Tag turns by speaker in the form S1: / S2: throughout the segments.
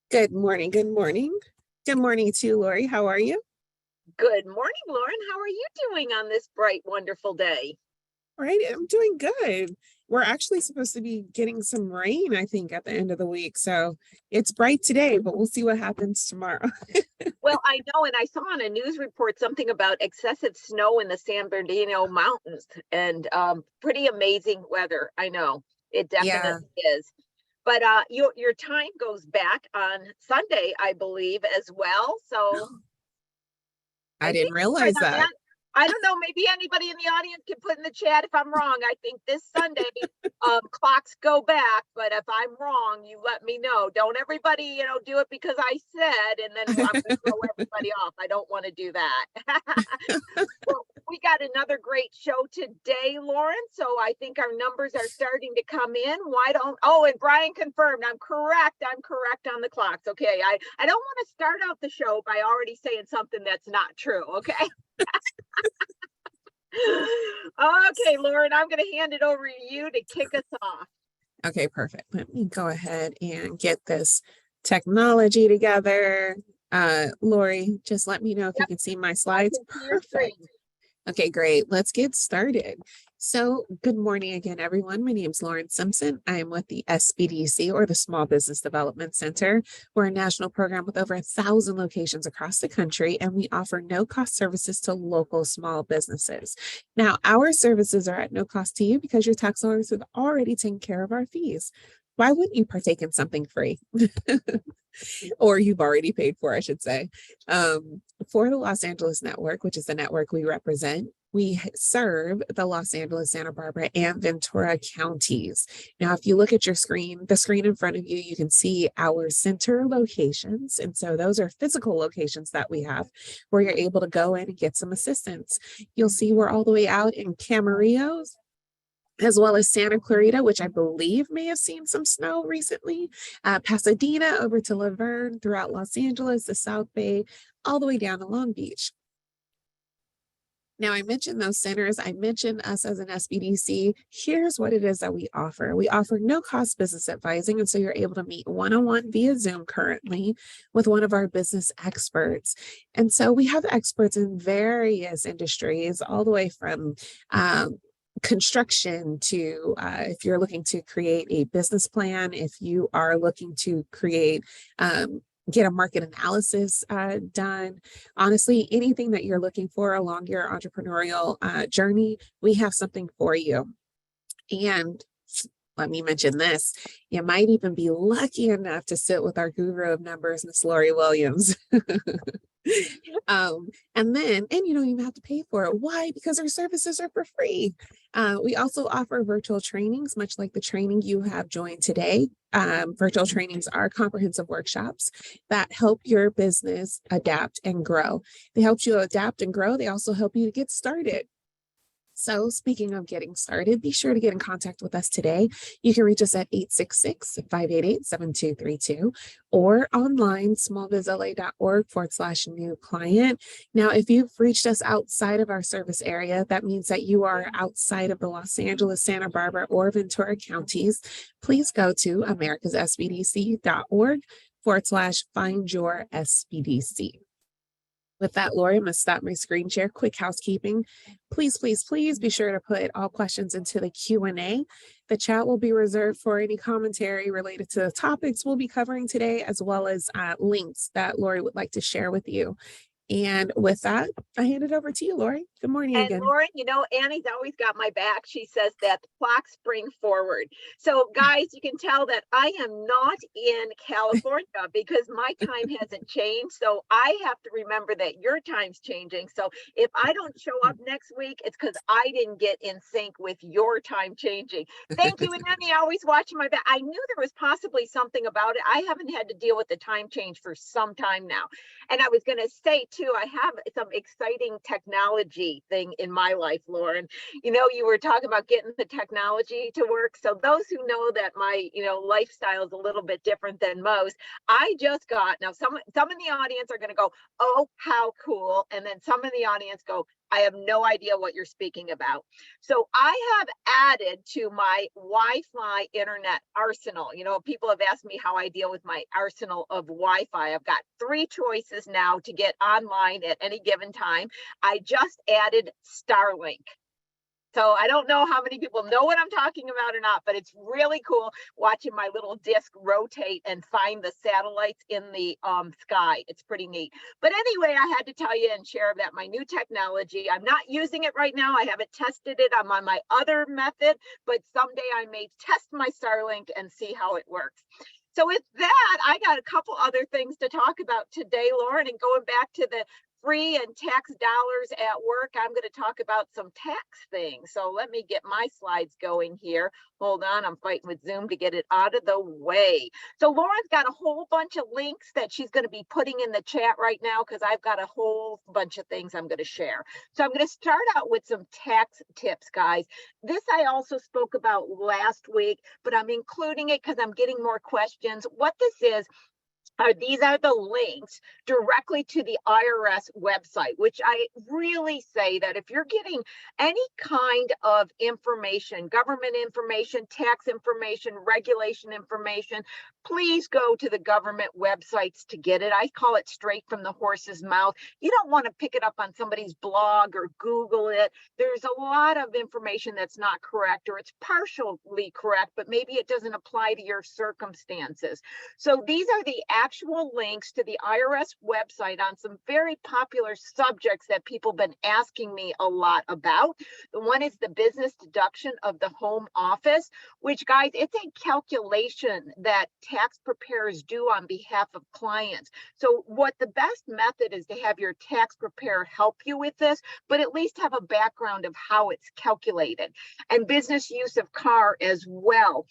S1: Good morning. Good morning. Good morning to you, Lori. How are you?
S2: Good morning, Lauren. How are you doing on this bright, wonderful day?
S1: All right, I'm doing good. We're actually supposed to be getting some rain, I think, at the end of the week. So it's bright today, but we'll see what happens tomorrow.
S2: Well, I know, and I saw on a news report something about excessive snow in the San Bernardino Mountains, and pretty amazing weather. I know it
S1: Yeah.
S2: definitely is. But your time goes back on Sunday, I believe, as well. So
S1: I
S2: I think
S1: didn't
S2: you're right
S1: realize
S2: on
S1: that.
S2: that. I don't know. Maybe anybody in the audience can put in the chat if I'm wrong. I think this Sunday clocks go back, but if I'm wrong, you let me know. Don't everybody, do it because I said, and then I'm going to throw everybody off. I don't want to do that. Well, we got another great show today, Lauren. So I think our numbers are starting to come in. Why don't, oh, and Brian confirmed I'm correct. I'm correct on the clocks. Okay. I don't want to start out the show by already saying something that's not true. Okay. Okay, Lauren, I'm going to hand it over to you to kick us off.
S1: Okay, perfect. Let me go ahead and get this technology together. Lori, just let me know if you
S2: Yep,
S1: can see my
S2: I
S1: slides.
S2: can see your
S1: Perfect.
S2: screen.
S1: Okay, great. Let's get started. So, good morning again, everyone. My name is Lauren Simpson. I am with the SBDC, or the Small Business Development Center. We're a national program with over 1,000 locations across the country, and we offer no-cost services to local small businesses. Now, our services are at no cost to you because your tax dollars have already taken care of our fees. Why wouldn't you partake in something free? Or you've already paid for, I should say. For the Los Angeles network, which is the network we represent, we serve the Los Angeles, Santa Barbara, and Ventura counties. Now, if you look at your screen, the screen in front of you, you can see our center locations. And so those are physical locations that we have where you're able to go in and get some assistance. You'll see we're all the way out in Camarillo, as well as Santa Clarita, which I believe may have seen some snow recently, Pasadena over to Laverne, throughout Los Angeles, the South Bay, all the way down to Long Beach. Now, I mentioned those centers. I mentioned us as an SBDC. Here's what it is that we offer. We offer no-cost business advising, and so you're able to meet one-on-one via Zoom currently with one of our business experts. And so we have experts in various industries, all the way from construction to if you're looking to create a business plan, if you are looking to create get a market analysis done. Honestly, anything that you're looking for along your entrepreneurial journey, we have something for you. And let me mention this, you might even be lucky enough to sit with our guru of numbers, Miss Lori Williams. And you don't even have to pay for it. Why? Because our services are for free. We also offer virtual trainings, much like the training you have joined today. Virtual trainings are comprehensive workshops that help your business adapt and grow. They help you adapt and grow. They also help you to get started. So speaking of getting started, be sure to get in contact with us today. You can reach us at 866-588-7232 or online, smallbizla.org/new client. Now, if you've reached us outside of our service area, that means that you are outside of the Los Angeles, Santa Barbara, or Ventura counties. Please go to americassbdc.org/find your SBDC. With that, Lori, I'm going to stop my screen share. Quick housekeeping. Please, please, please be sure to put all questions into the Q&A. The chat will be reserved for any commentary related to the topics we'll be covering today, as well as links that Lori would like to share with you. And with that, I hand it over to you, Lori. Good morning
S2: And
S1: again.
S2: Lauren, Annie's always got my back. She says that the clocks spring forward. So guys, you can tell that I am not in California because my time hasn't changed. So I have to remember that your time's changing. So if I don't show up next week, it's because I didn't get in sync with your time changing. Thank you, Annie, always watching my back. I knew there was possibly something about it. I haven't had to deal with the time change for some time now. And I was going to say too, I have some exciting technology thing in my life, Lauren. You were talking about getting the technology to work. So those who know that my, lifestyle is a little bit different than most, I just got, now some in the audience are going to go, oh, how cool. And then some in the audience go, I have no idea what you're speaking about. So I have added to my Wi-Fi internet arsenal. You know, people have asked me how I deal with my arsenal of Wi-Fi. I've got 3 choices now to get online at any given time. I just added Starlink. So I don't know how many people know what I'm talking about or not, but it's really cool watching my little disc rotate and find the satellites in the sky. It's pretty neat. But anyway, I had to tell you and share that my new technology, I'm not using it right now. I haven't tested it. I'm on my other method, but someday I may test my Starlink and see how it works. So with that, I got a couple other things to talk about today, Lauren, and going back to the free and tax dollars at work, I'm going to talk about some tax things. So let me get my slides going here. Hold on, I'm fighting with Zoom to get it out of the way. So Lauren's got a whole bunch of links that she's going to be putting in the chat right now because I've got a whole bunch of things I'm going to share. So I'm going to start out with some tax tips, guys. This I also spoke about last week, but I'm including it because I'm getting more questions. What this is, these are the links directly to the IRS website, which I really say that if you're getting any kind of information, government information, tax information, regulation information, please go to the government websites to get it. I call it straight from the horse's mouth. You don't want to pick it up on somebody's blog or Google it. There's a lot of information that's not correct, or it's partially correct, but maybe it doesn't apply to your circumstances. So these are the actual links to the IRS website on some very popular subjects that people have been asking me a lot about. The one is the business deduction of the home office, which, guys, it's a calculation that tax preparers do on behalf of clients. So what the best method is to have your tax preparer help you with this, but at least have a background of how it's calculated. And business use of car as well.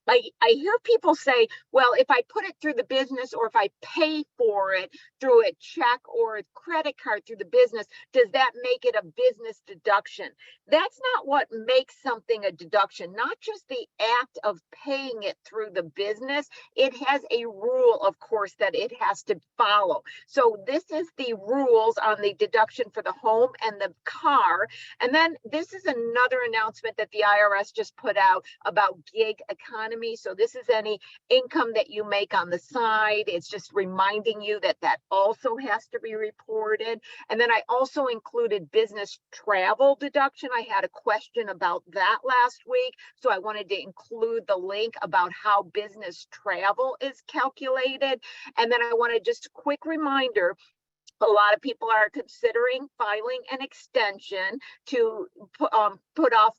S2: I hear people say, well, if I put it through the business, or if I pay for it through a check or a credit card through the business, does that make it a business deduction? That's not what makes something a deduction, not just the act of paying it through the business. It has a rule, of course, that it has to follow. So this is the rules on the deduction for the home and the car. And then this is another announcement that the IRS just put out about gig economy. So this is any income that you make on the side. It's just reminding you that that also has to be reported. And then I also included business travel deduction. I had a question about that last week, so I wanted to include the link about how business travel is calculated. And then I wanted just a quick reminder, a lot of people are considering filing an extension to put off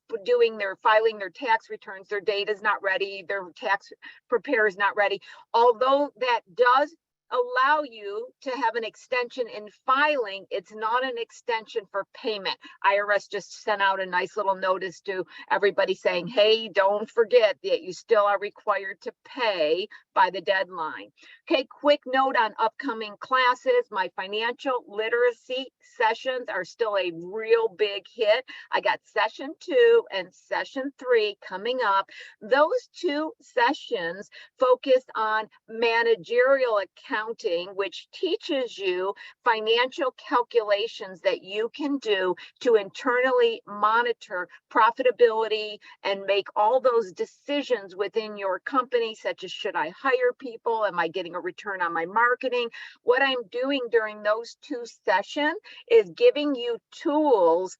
S2: filing their tax returns. Their data is not ready. Their tax preparer is not ready. Although that does allow you to have an extension in filing, it's not an extension for payment. IRS just sent out a nice little notice to everybody saying, hey, don't forget that you still are required to pay by the deadline. Okay, quick note on upcoming classes. My financial literacy sessions are still a real big hit. I got session 2 and session 3 coming up. Those 2 sessions focus on managerial accounting, which teaches you financial calculations that you can do to internally monitor profitability and make all those decisions within your company, such as, should I hire people? Am I getting a return on my marketing? What I'm doing during those 2 sessions is giving you tools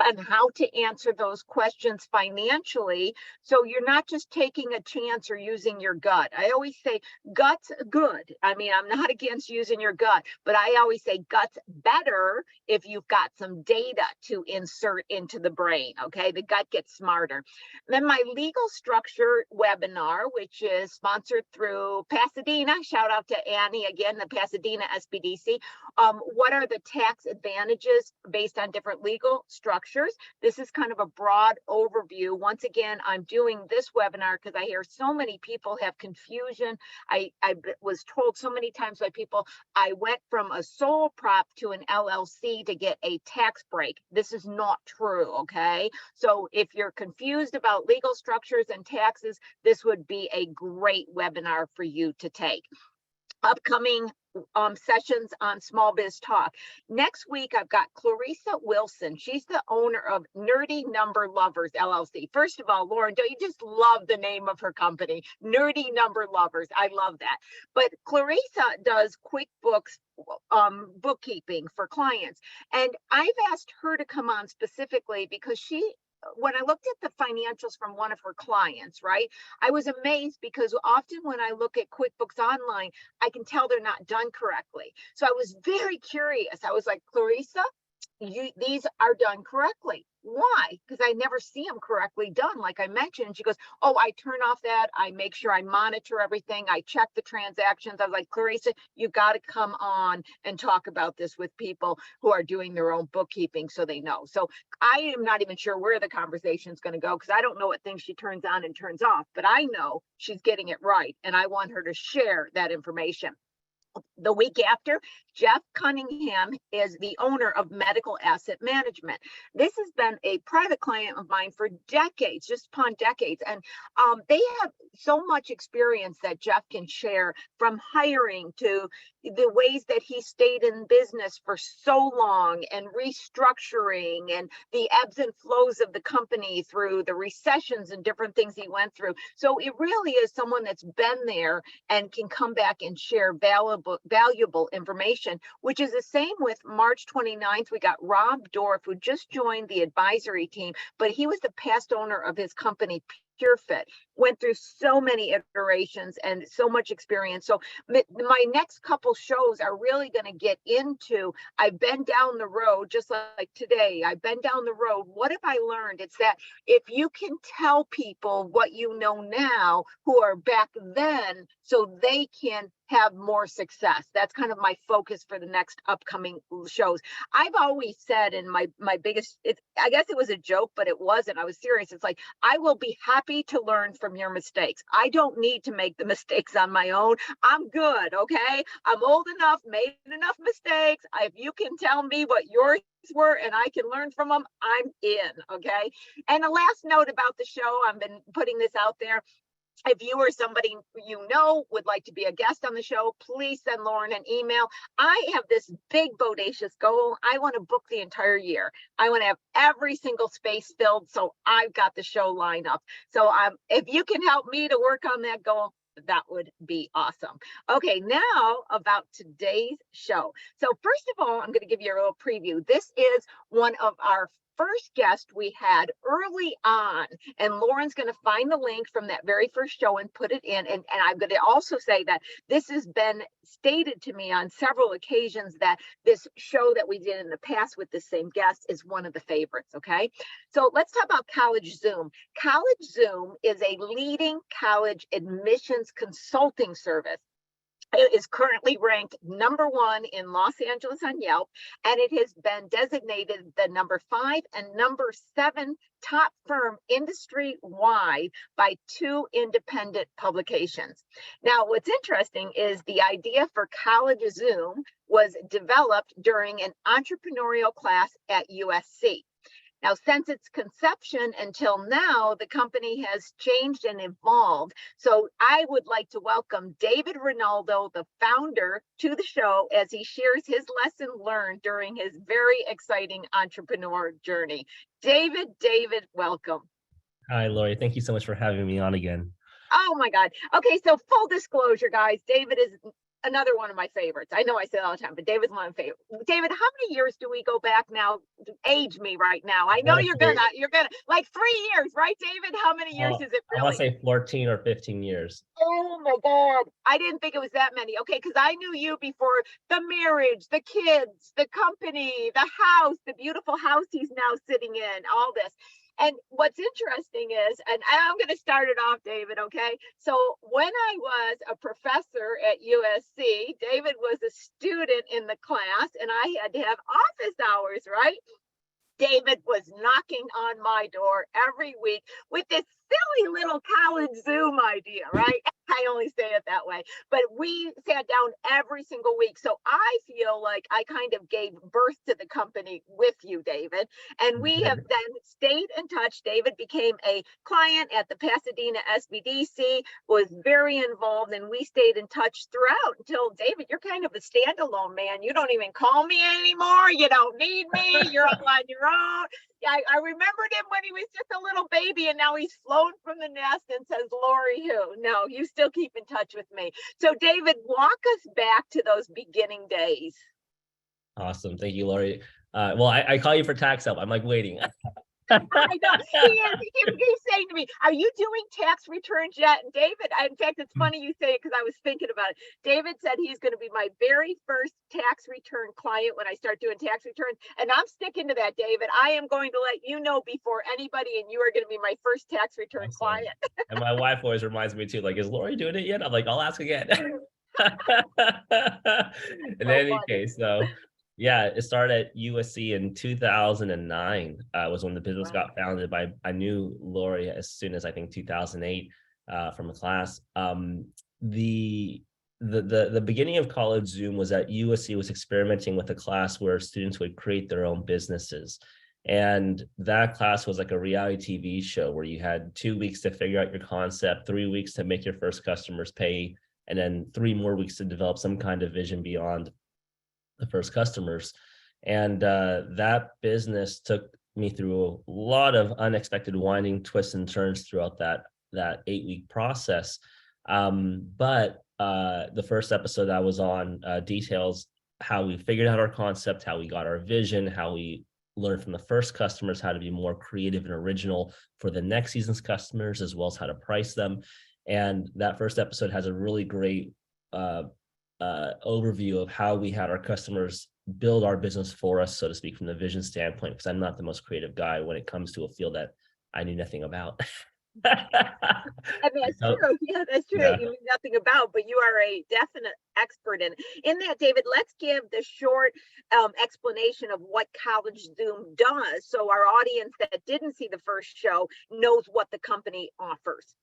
S2: on how to answer those questions financially. So you're not just taking a chance or using your gut. I always say gut's good. I mean, I'm not against using your gut, but I always say gut's better if you've got some data to insert into the brain. Okay, the gut gets smarter. Then my legal structure webinar, which is sponsored through Pasadena. Shout out to Annie again, the Pasadena SBDC. What are the tax advantages based on different legal structures? This is kind of a broad overview. Once again, I'm doing this webinar because I hear so many people have confusion. I was told so many times by people, I went from a sole prop to an LLC to get a tax break. This is not true, okay? So if you're confused about legal structures and taxes, this would be a great webinar for you to take. Upcoming sessions on Small Biz Talk. Next week, I've got Clarissa Wilson. She's the owner of Nerdy Number Lovers, LLC. First of all, Lauren, don't you just love the name of her company? Nerdy Number Lovers. I love that. But Clarissa does QuickBooks bookkeeping for clients. And I've asked her to come on specifically because when I looked at the financials from one of her clients, right, I was amazed because often when I look at QuickBooks Online, I can tell they're not done correctly. So I was very curious. I was like, Clarissa, these are done correctly. Why? Because I never see them correctly done, like I mentioned. She goes, oh, I turn off that. I make sure I monitor everything. I check the transactions. I was like, Clarissa, you got to come on and talk about this with people who are doing their own bookkeeping so they know. So I am not even sure where the conversation is going to go because I don't know what things she turns on and turns off, but I know she's getting it right. And I want her to share that information. The week after, Jeff Cunningham is the owner of Medical Asset Management. This has been a private client of mine for decades, just upon decades. And they have so much experience that Jeff can share, from hiring to the ways that he stayed in business for so long and restructuring and the ebbs and flows of the company through the recessions and different things he went through. So it really is someone that's been there and can come back and share valuable information, which is the same with March 29th. We got Rob Dorff, who just joined the advisory team, but he was the past owner of his company, PureFit, went through so many iterations and so much experience. So my next couple shows are really going to get into, I've been down the road, just like today, I've been down the road. What have I learned? It's that if you can tell people what you know now who are back then, so they can have more success. That's kind of my focus for the next upcoming shows. I've always said in my biggest, I guess it was a joke, but it wasn't. I was serious. It's like, I will be happy to learn from your mistakes. I don't need to make the mistakes on my own. I'm good, okay? I'm old enough, made enough mistakes. If you can tell me what yours were and I can learn from them, I'm in, okay? And a last note about the show, I've been putting this out there. If you or somebody you know would like to be a guest on the show, please send Lauren an email. I have this big bodacious goal. I want to book the entire year. I want to have every single space filled, so I've got the show lined up. So if you can help me to work on that goal, that would be awesome. Okay, now about today's show. So first of all, I'm going to give you a little preview. This is one of our first guest we had early on, and Lauren's going to find the link from that very first show and put it in. And I'm going to also say that this has been stated to me on several occasions that this show that we did in the past with the same guest is one of the favorites. Okay, so let's talk about College Zoom. College Zoom is a leading college admissions consulting service. It is currently ranked #1 in Los Angeles on Yelp, and it has been designated the #5 and #7 top firm industry-wide by 2 independent publications. Now, what's interesting is the idea for College Zoom was developed during an entrepreneurial class at USC. Now, since its conception until now, the company has changed and evolved. So I would like to welcome David Reynaldo, the founder, to the show as he shares his lesson learned during his very exciting entrepreneur journey. David, welcome.
S3: Hi, Lori. Thank you so much for having me on again.
S2: Oh my God. Okay, so full disclosure, guys, David is another one of my favorites. I know I say it all the time, but David's one of my favorites. David, how many years do we go back now? Age me right now. I know you're gonna like 3 years, right, David? How many years is it really?
S3: I want to say 14 or 15 years.
S2: Oh my God. I didn't think it was that many. Okay, because I knew you before the marriage, the kids, the company, the house, the beautiful house he's now sitting in, all this. And what's interesting is, and I'm going to start it off, David, okay? So when I was a professor at USC, David was a student in the class, and I had to have office hours, right? David was knocking on my door every week with this silly little college Zoom idea, right? I only say it that way, but we sat down every single week. So I feel like I kind of gave birth to the company with you, David. And we have then stayed in touch. David became a client at the Pasadena SBDC, was very involved, and we stayed in touch throughout until, David, you're kind of a standalone man. You don't even call me anymore. You don't need me. You're all on your own. I remembered him when he was just a little baby, and now he's flown from the nest and says, Lori who? No, you still keep in touch with me. So David, walk us back to those beginning days.
S3: Awesome. Thank you, Lori. Well, I call you for tax help. I'm like waiting.
S2: I know he is. He keeps saying to me, "Are you doing tax returns yet?" And David, in fact, it's funny you say it because I was thinking about it. David said he's going to be my very first tax return client when I start doing tax returns, and I'm sticking to that, David. I am going to let you know before anybody, and you are going to be my first tax return client.
S3: And my wife always reminds me too, like, is Lori doing it yet? I'm like, I'll ask again. In any case, though. Yeah, it started at USC in 2009. Was when the business got founded by. I knew Lori as soon as I think 2008 from a class. The beginning of college Zoom was that USC was experimenting with a class where students would create their own businesses. And that class was like a reality TV show where you had 2 weeks to figure out your concept, 3 weeks to make your first customers pay, and then 3 more weeks to develop some kind of vision beyond the first customers. And that business took me through a lot of unexpected winding twists and turns throughout that 8-week process. But the first episode I was on details how we figured out our concept, how we got our vision, how we learned from the first customers how to be more creative and original for the next season's customers, as well as how to price them. And that first episode has a really great overview of how we had our customers build our business for us, so to speak, from the vision standpoint, because I'm not the most creative guy when it comes to a field that I knew nothing about.
S2: And that's true. Yeah, that's true. That you knew nothing about, but you are a definite expert in that, David. Let's give the short explanation of what College Zoom does, so our audience that didn't see the first show knows what the company offers.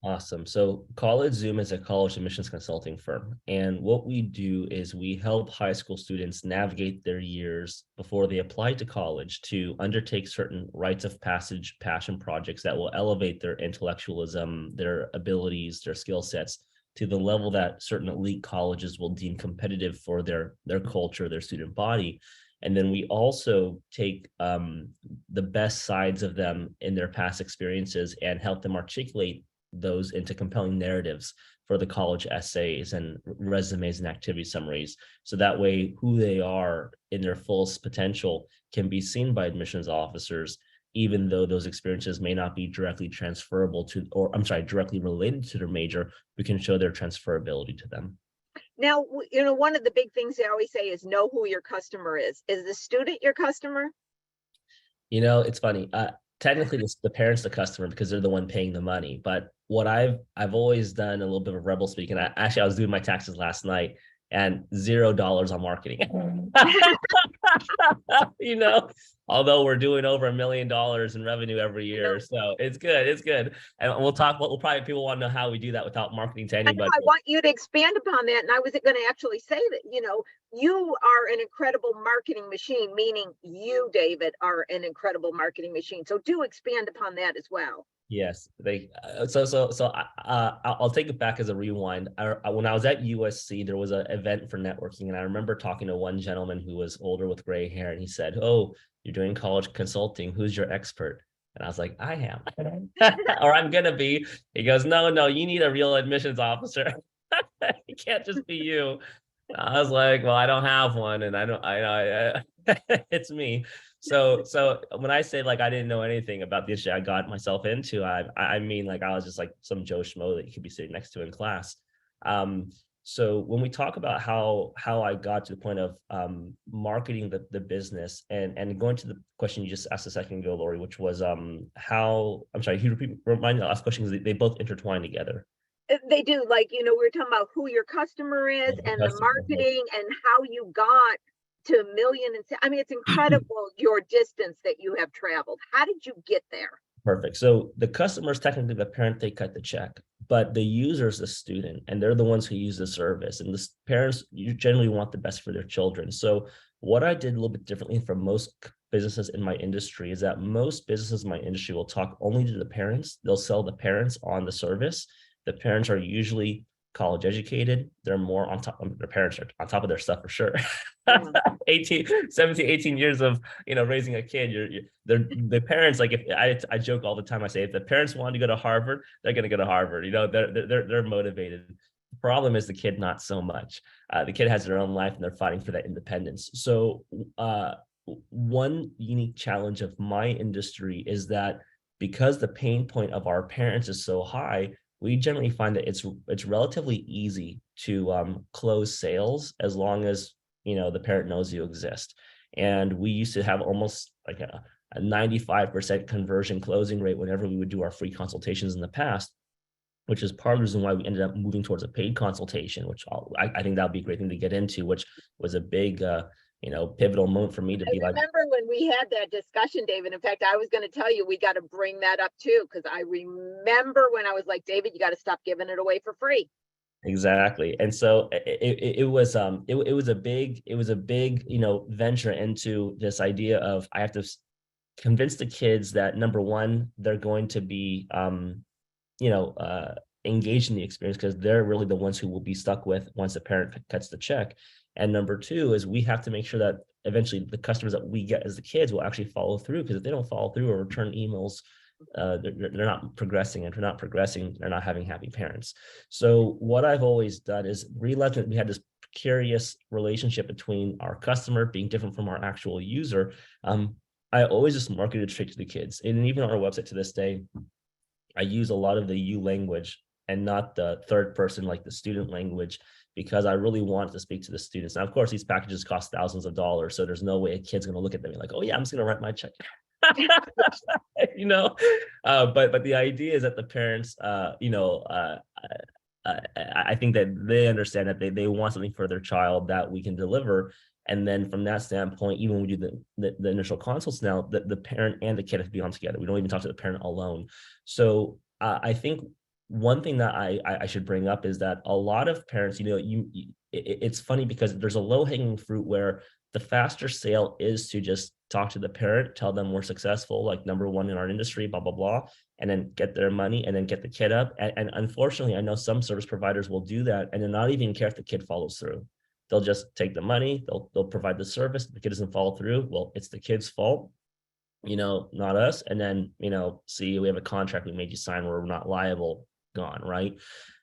S3: Awesome. So College Zoom is a college admissions consulting firm. And what we do is we help high school students navigate their years before they apply to college to undertake certain rites of passage passion projects that will elevate their intellectualism, their abilities, their skill sets to the level that certain elite colleges will deem competitive for their culture, their student body. And then we also take the best sides of them in their past experiences and help them articulate those into compelling narratives for the college essays and resumes and activity summaries. So that way, who they are in their fullest potential can be seen by admissions officers, even though those experiences may not be directly transferable to, or I'm sorry, directly related to their major, we can show their transferability to them.
S2: Now, one of the big things they always say is know who your customer is. Is the student your customer?
S3: It's funny. Technically, it's the parents, the customer, because they're the one paying the money. But what I've always done a little bit of rebel speak, and I was doing my taxes last night, and $0 on marketing. Although we're doing over $1 million in revenue every year, so it's good. And people want to know how we do that without marketing to anybody.
S2: I want you to expand upon that, and I was going to actually say that you are an incredible marketing machine, meaning you, David, are an incredible marketing machine. So do expand upon that as well.
S3: Yes, I'll take it back as a rewind. When I was at USC, there was an event for networking, and I remember talking to one gentleman who was older with gray hair, and he said, "Oh, you're doing college consulting. Who's your expert?" And I was like, "I am," or I'm gonna be. He goes, "No, you need a real admissions officer. It can't just be you." I was like, "Well, I don't have one, and I it's me." So when I say like I didn't know anything about the issue I got myself into, I mean like I was just like some Joe Schmo that you could be sitting next to in class. So when we talk about how I got to the point of marketing the business and going to the question you just asked a second ago, Lori, which was how, I'm sorry, you remind me the last question because they both intertwine together.
S2: They do. Like, we were talking about who your customer is and the marketing and how you got to $1 million. I mean, it's incredible your distance that you have traveled. How did you get there?
S3: Perfect. So the customer is technically the parent, they cut the check, but the user is the student, and they're the ones who use the service. And the parents, you generally want the best for their children. So what I did a little bit differently from most businesses in my industry is that most businesses in my industry will talk only to the parents. They'll sell the parents on the service. The parents are usually college educated. They're more on top of their parents are on top of their stuff for sure.
S2: Yeah.
S3: 18 years of raising a kid, the parents, like, if I joke all the time, I say if the parents want to go to Harvard, they're going to go to Harvard. They're motivated. The problem is the kid, not so much. The kid has their own life and they're fighting for that independence. So one unique challenge of my industry is that because the pain point of our parents is so high, we generally find that it's relatively easy to close sales as long as the parent knows you exist. And we used to have almost like a 95% conversion closing rate whenever we would do our free consultations in the past, which is part of the reason why we ended up moving towards a paid consultation, which I think that would be a great thing to get into, which was a big pivotal moment for me to be like.
S2: I remember when we had that discussion, David. In fact, I was going to tell you, we got to bring that up too, because I remember when I was like, David, you got to stop giving it away for free.
S3: Exactly. And so it was a big venture into this idea of I have to convince the kids that, number one, they're going to be engaged in the experience because they're really the ones who will be stuck with once the parent cuts the check. And number two is we have to make sure that eventually the customers that we get as the kids will actually follow through, because if they don't follow through or return emails, they're not progressing. And if they're not progressing, they're not having happy parents. So what I've always done is realized that we had this precarious relationship between our customer being different from our actual user. I always just marketed straight to the kids. And even on our website to this day, I use a lot of the you language and not the third person, like the student language, because I really wanted to speak to the students. Now, of course, these packages cost thousands of dollars. So there's no way a kid's going to look at them and be like, oh yeah, I'm just going to write my check. But the idea is that the parents, I think that they understand that they want something for their child that we can deliver. And then from that standpoint, even when we do the initial consults now, the parent and the kid have to be on together. We don't even talk to the parent alone. So I think one thing that I should bring up is that a lot of parents, it's funny because there's a low-hanging fruit where the faster sale is to just talk to the parent, tell them we're successful, like number one in our industry, blah, blah, blah, and then get their money and then get the kid up. And unfortunately, I know some service providers will do that and then not even care if the kid follows through. They'll just take the money, they'll provide the service. If the kid doesn't follow through, well, it's the kid's fault, not us. And then, see, we have a contract we made you sign where we're not liable, gone, right?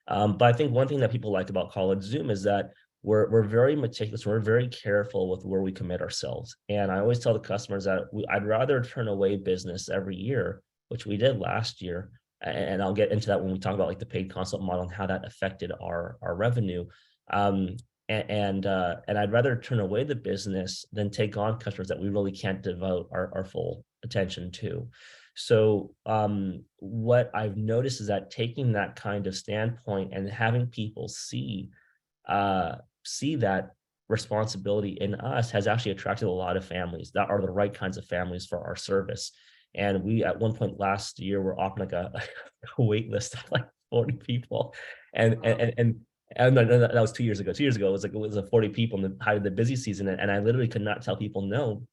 S3: But I think one thing that people like about College Zoom is that we're very meticulous. We're very careful with where we commit ourselves. And I always tell the customers that I'd rather turn away business every year, which we did last year. And I'll get into that when we talk about like the paid consult model and how that affected our revenue. And I'd rather turn away the business than take on customers that we really can't devote our full attention to. So what I've noticed is that taking that kind of standpoint and having people see that responsibility in us has actually attracted a lot of families that are the right kinds of families for our service. And we, at one point last year, were offering like a wait list of like 40 people. And that was 2 years ago. 2 years ago, it was 40 people in the height of the busy season. And I literally could not tell people no.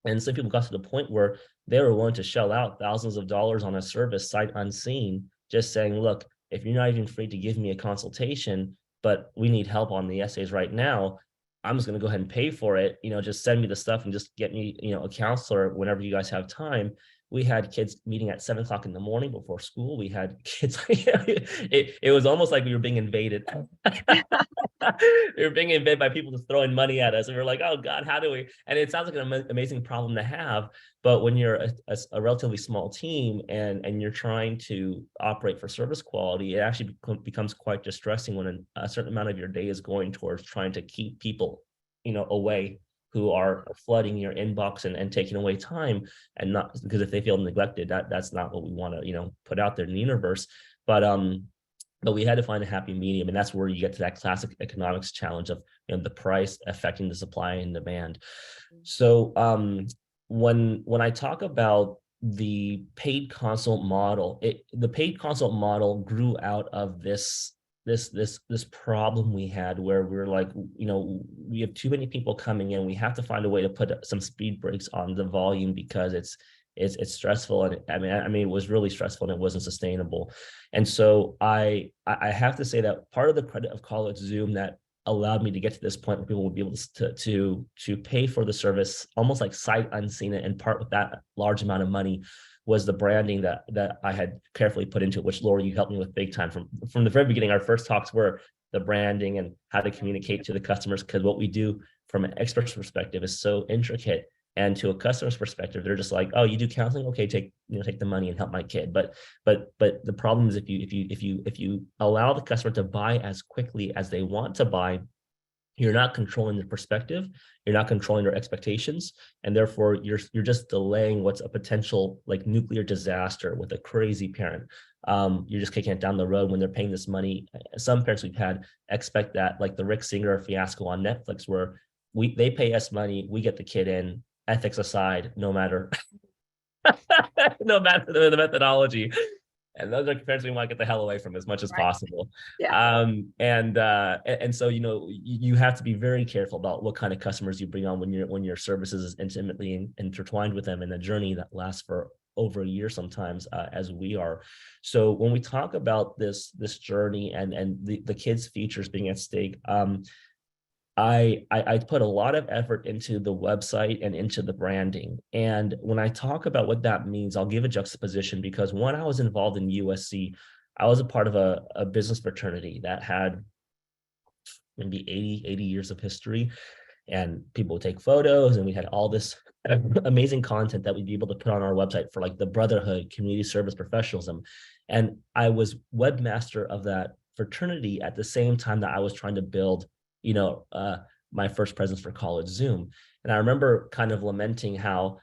S3: And some people got to the point where they were willing to shell out thousands of dollars on a service sight unseen, just saying, look, if you're not even free to give me a consultation, but we need help on the essays right now, I'm just going to go ahead and pay for it. Just send me the stuff and just get me, a counselor whenever you guys have time. We had kids meeting at 7 o'clock in the morning before school. We had kids, it was almost like we were being invaded. We were being invaded by people just throwing money at us. And we're like, oh God, how do we? And it sounds like an amazing problem to have. But when you're a relatively small team and you're trying to operate for service quality, it actually becomes quite distressing when a certain amount of your day is going towards trying to keep people, away, who are flooding your inbox and taking away time, and not because if they feel neglected, that's not what we want to, put out there in the universe. But we had to find a happy medium, and that's where you get to that classic economics challenge of the price affecting the supply and demand. So when I talk about the paid consult model, the paid consult model grew out of this problem we had where we're like, we have too many people coming in. We have to find a way to put some speed brakes on the volume because it's stressful. And I mean, it was really stressful and it wasn't sustainable. And so I have to say that part of the credit of College Zoom that allowed me to get to this point where people would be able to pay for the service almost like sight unseen and part with that large amount of money was the branding that I had carefully put into it, which Laura, you helped me with big time from the very beginning. Our first talks were the branding and how to communicate to the customers, because what we do from an expert's perspective is so intricate. And to a customer's perspective, they're just like, oh, you do counseling? Okay, take the money and help my kid. But the problem is if you allow the customer to buy as quickly as they want to buy, you're not controlling their perspective, you're not controlling their expectations, and therefore you're just delaying what's a potential like nuclear disaster with a crazy parent. You're just kicking it down the road when they're paying this money. Some parents we've had expect that, like the Rick Singer fiasco on Netflix, where they pay us money, we get the kid in, ethics aside, no matter no matter the methodology. And those are parents we want to get the hell away from as much as possible.
S2: Yeah.
S3: And so, you have to be very careful about what kind of customers you bring on when your services is intimately intertwined with them in a journey that lasts for over a year sometimes, as we are. So when we talk about this journey and the kids' futures being at stake, I put a lot of effort into the website and into the branding. And when I talk about what that means, I'll give a juxtaposition because when I was involved in USC, I was a part of a business fraternity that had maybe 80 years of history, and people would take photos, and we had all this amazing content that we'd be able to put on our website for like the brotherhood, community service, professionalism. And I was webmaster of that fraternity at the same time that I was trying to build my first presence for College Zoom. And I remember kind of lamenting how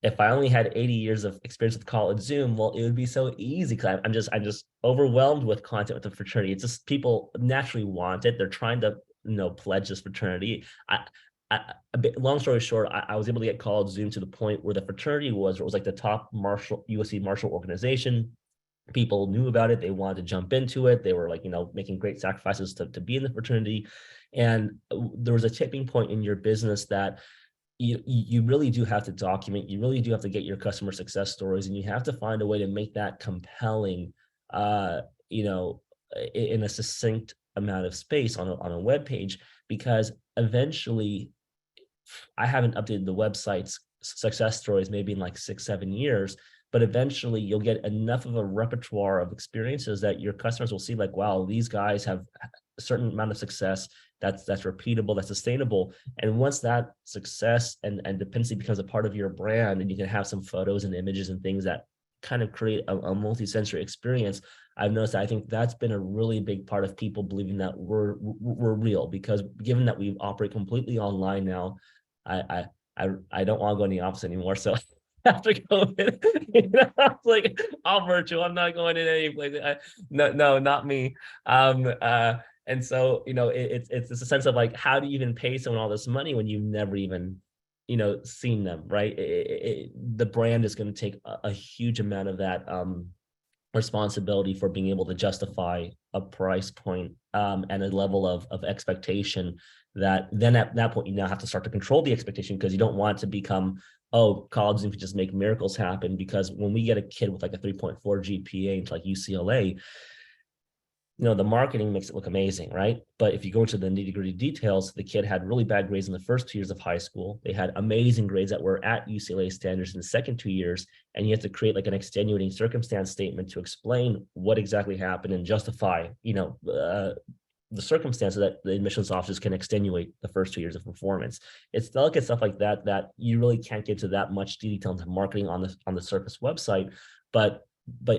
S3: if I only had 80 years of experience with College Zoom, well, it would be so easy because I'm just overwhelmed with content with the fraternity. It's just people naturally want it. They're trying to, pledge this fraternity. Long story short, I was able to get College Zoom to the point where the fraternity was like the top USC Marshall organization. People knew about it. They wanted to jump into it. They were like, making great sacrifices to be in the fraternity. And there was a tipping point in your business that you really do have to document. You really do have to get your customer success stories, and you have to find a way to make that compelling, in a succinct amount of space on a web page, because eventually I haven't updated the website's success stories maybe in like 6-7 years. But eventually you'll get enough of a repertoire of experiences that your customers will see like, wow, these guys have a certain amount of success that's repeatable, that's sustainable. And once that success and dependency becomes a part of your brand, and you can have some photos and images and things that kind of create a multi-sensory experience, I've noticed that I think that's been a really big part of people believing that we're real, because given that we operate completely online now, I don't want to go in the office anymore. So after COVID, I was like, all virtual. I'm not going in any place. No, not me. And so, it's a sense of like, how do you even pay someone all this money when you've never even, seen them, right? The brand is going to take a huge amount of that responsibility for being able to justify a price point and a level of expectation that then at that point you now have to start to control the expectation, because you don't want it to become, oh, College Zoom could just make miracles happen. Because when we get a kid with like a 3.4 GPA into like UCLA, the marketing makes it look amazing, right? But if you go into the nitty-gritty details, the kid had really bad grades in the first 2 years of high school. They had amazing grades that were at UCLA standards in the second 2 years. And you have to create like an extenuating circumstance statement to explain what exactly happened and justify, the circumstances that the admissions officers can extenuate the first 2 years of performance. It's delicate stuff like that you really can't get to that much detail into marketing on the surface website. But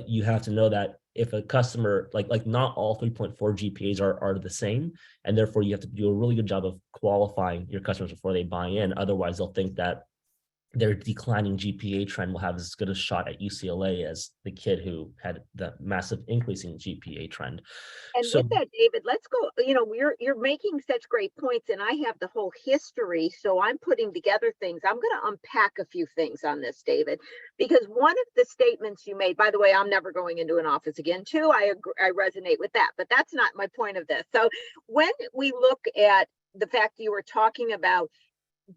S3: you have to know that if a customer, like not all 3.4 GPAs are the same, and therefore you have to do a really good job of qualifying your customers before they buy in. Otherwise, they'll think that their declining GPA trend will have as good a shot at UCLA as the kid who had the massive increasing GPA trend.
S2: And with
S3: So
S2: that, David, let's go. You're making such great points, and I have the whole history, so I'm putting together things. I'm going to unpack a few things on this, David, because one of the statements you made. By the way, I'm never going into an office again. Too, I agree, I resonate with that, but that's not my point of this. So when we look at the fact you were talking about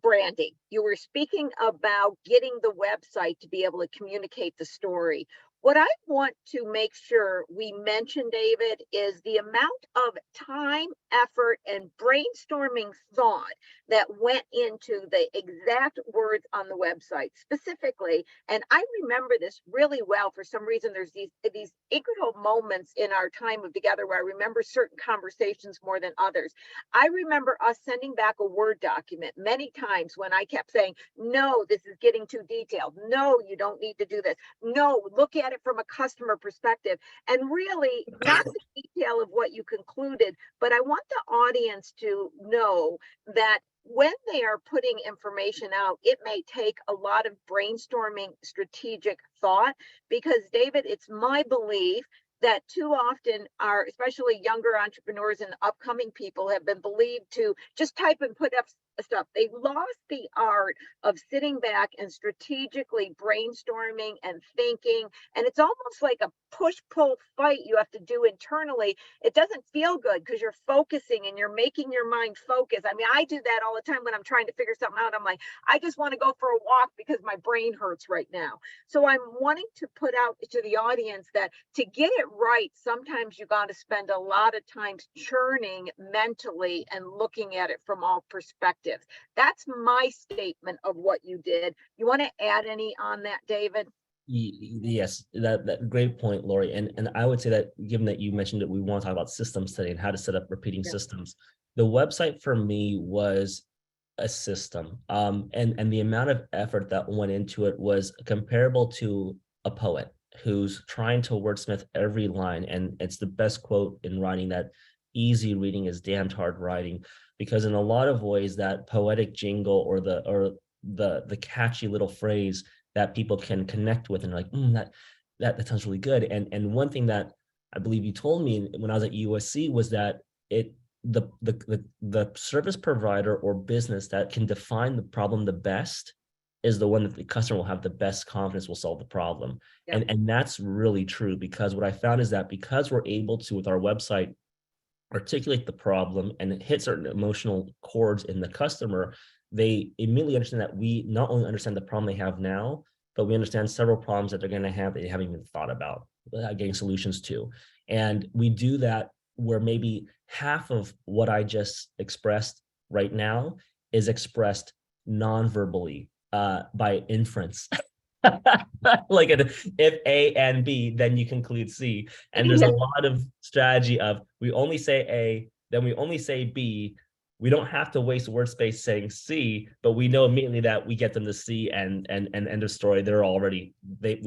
S2: branding, you were speaking about getting the website to be able to communicate the story. What I want to make sure we mention, David, is the amount of time, effort, and brainstorming thought that went into the exact words on the website specifically. And I remember this really well. For some reason, there's these integral moments in our time of together where I remember certain conversations more than others. I remember us sending back a Word document many times when I kept saying, no, this is getting too detailed. No, you don't need to do this. No, look at it from a customer perspective. And really, not the detail of what you concluded, but I want the audience to know that when they are putting information out, it may take a lot of brainstorming, strategic thought, because, David, it's my belief that too often our, especially younger entrepreneurs and upcoming people, have been believed to just type and put up stuff. They've lost the art of sitting back and strategically brainstorming and thinking. And it's almost like a push-pull fight you have to do internally. It doesn't feel good because you're focusing and you're making your mind focus. I mean, I do that all the time when I'm trying to figure something out. I'm like, I just want to go for a walk because my brain hurts right now. So I'm wanting to put out to the audience that to get it right, sometimes you got to spend a lot of time churning mentally and looking at it from all perspectives. That's my statement of what you did. You want to add any on that, David?
S3: Yes, that great point, Lori. And I would say that, given that you mentioned that we want to talk about systems today and how to set up repeating systems, the website for me was a system. And the amount of effort that went into it was comparable to a poet who's trying to wordsmith every line. And it's the best quote in writing, that easy reading is damned hard writing, because in a lot of ways that poetic jingle or the catchy little phrase that people can connect with and like, that sounds really good. And one thing that I believe you told me when I was at USC was that the service provider or business that can define the problem the best is the one that the customer will have the best confidence will solve the problem. Yeah. And that's really true, because what I found is that because we're able to, with our website, articulate the problem and hit certain emotional chords in the customer, they immediately understand that we not only understand the problem they have now, but we understand several problems that they're going to have that they haven't even thought about getting solutions to. And we do that where maybe half of what I just expressed right now is expressed non-verbally by inference. Like if A and B, then you conclude C. And there's a lot of strategy of we only say A, then we only say B. We don't have to waste word space saying C, but we know immediately that we get them to C and end of story. They're already
S2: I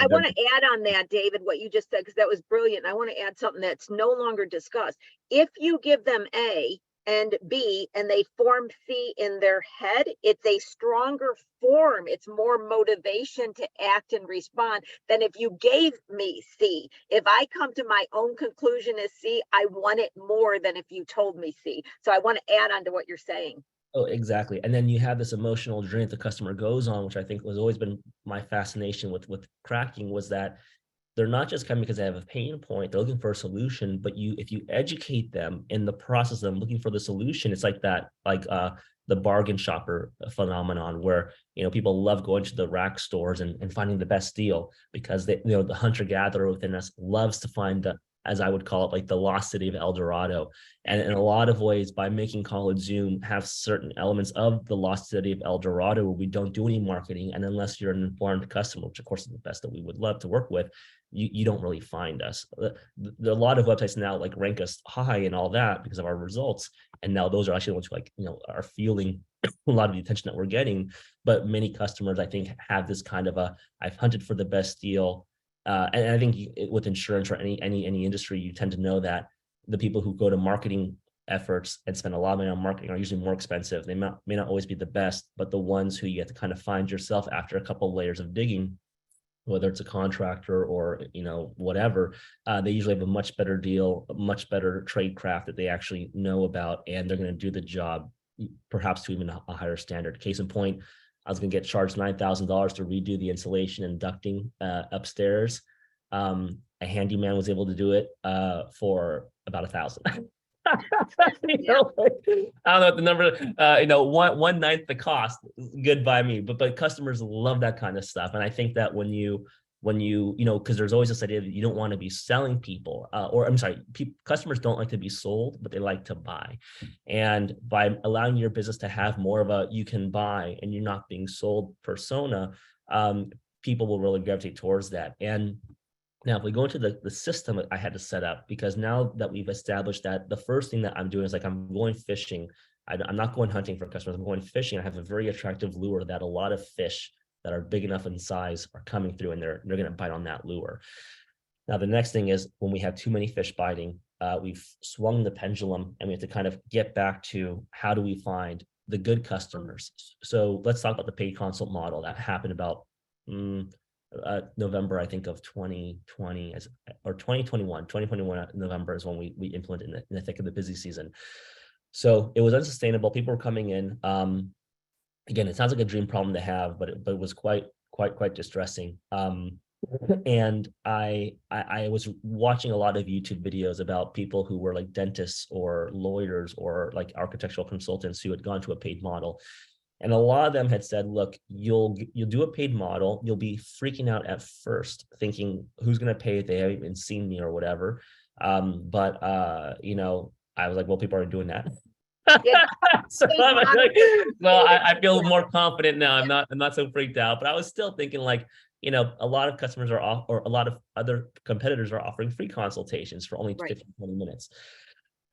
S2: want to add on that, David, what you just said, because that was brilliant. I want to add something that's no longer discussed. If you give them A and B and they form C in their head, it's a stronger form. It's more motivation to act and respond than if you gave me C. If I come to my own conclusion as C, I want it more than if you told me C. So I want to add on to what you're saying.
S3: Oh, exactly. And then you have this emotional journey that the customer goes on, which I think has always been my fascination with cracking, was that they're not just coming because they have a pain point, they're looking for a solution, but if you educate them in the process of them looking for the solution, it's like that, the bargain shopper phenomenon where, people love going to the rack stores and finding the best deal, because they, the hunter-gatherer within us loves to find the, as I would call it, like the lost city of El Dorado. And in a lot of ways, by making College Zoom have certain elements of the lost city of El Dorado where we don't do any marketing, and unless you're an informed customer, which of course is the best that we would love to work with, you don't really find us. There are a lot of websites now like rank us high and all that because of our results. And now those are actually the ones who are feeling a lot of the attention that we're getting. But many customers, I think, have this kind of I've hunted for the best deal. And I think with insurance or any industry, you tend to know that the people who go to marketing efforts and spend a lot of money on marketing are usually more expensive. They may not always be the best, but the ones who you have to kind of find yourself after a couple of layers of digging, whether it's a contractor or, whatever, they usually have a much better deal, a much better trade craft that they actually know about, and they're going to do the job perhaps to even a higher standard. Case in point, I was going to get charged $9,000 to redo the insulation and ducting upstairs. A handyman was able to do it for about $1,000. I don't know what the number, 1/9 the cost, good by me, but customers love that kind of stuff. And I think that when you, because there's always this idea that you don't want to be selling people, customers don't like to be sold, but they like to buy. And by allowing your business to have more of a, you can buy and you're not being sold persona, people will really gravitate towards that. And now, if we go into the system I had to set up, because now that we've established that, the first thing that I'm doing is I'm going fishing. I'm not going hunting for customers. I'm going fishing. I have a very attractive lure that a lot of fish that are big enough in size are coming through, and they're going to bite on that lure. Now, the next thing is when we have too many fish biting, we've swung the pendulum, and we have to kind of get back to how do we find the good customers. So let's talk about the paid consult model that happened about November, I think, of 2020 or 2021 November is when we implemented in the thick of the busy season. So it was unsustainable. People were coming in. Again, it sounds like a dream problem to have, but it was quite distressing. And I was watching a lot of YouTube videos about people who were like dentists or lawyers or like architectural consultants who had gone to a paid model. And a lot of them had said, look, you'll do a paid model. You'll be freaking out at first, thinking who's going to pay if they haven't even seen me or whatever. But I was like, well, people are doing that. So I feel more confident now. I'm not so freaked out, but I was still thinking like, a lot of customers are off, or a lot of other competitors are offering free consultations for only 15, 20 minutes.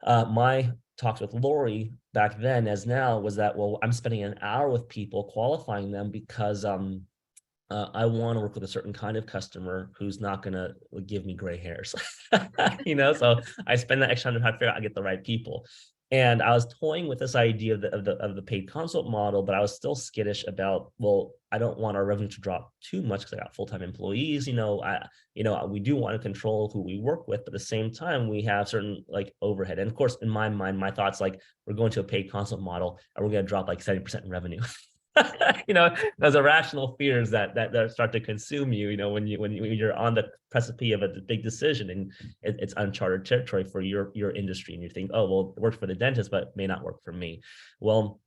S3: My talks with Lori back then as now was that, well, I'm spending an hour with people qualifying them because I want to work with a certain kind of customer who's not going to give me gray hairs, so I spend that extra time to figure out I get the right people. And I was toying with this idea of the paid consult model, but I was still skittish about, well, I don't want our revenue to drop too much because I got full-time employees. We do want to control who we work with, but at the same time, we have certain like overhead. And of course, in my mind, my thoughts like we're going to a paid consult model and we're going to drop like 70% in revenue. Those irrational fears that start to consume you, when you're on the precipice of a big decision and it's uncharted territory for your industry, and you think, oh, well, it worked for the dentist, but may not work for me. Well,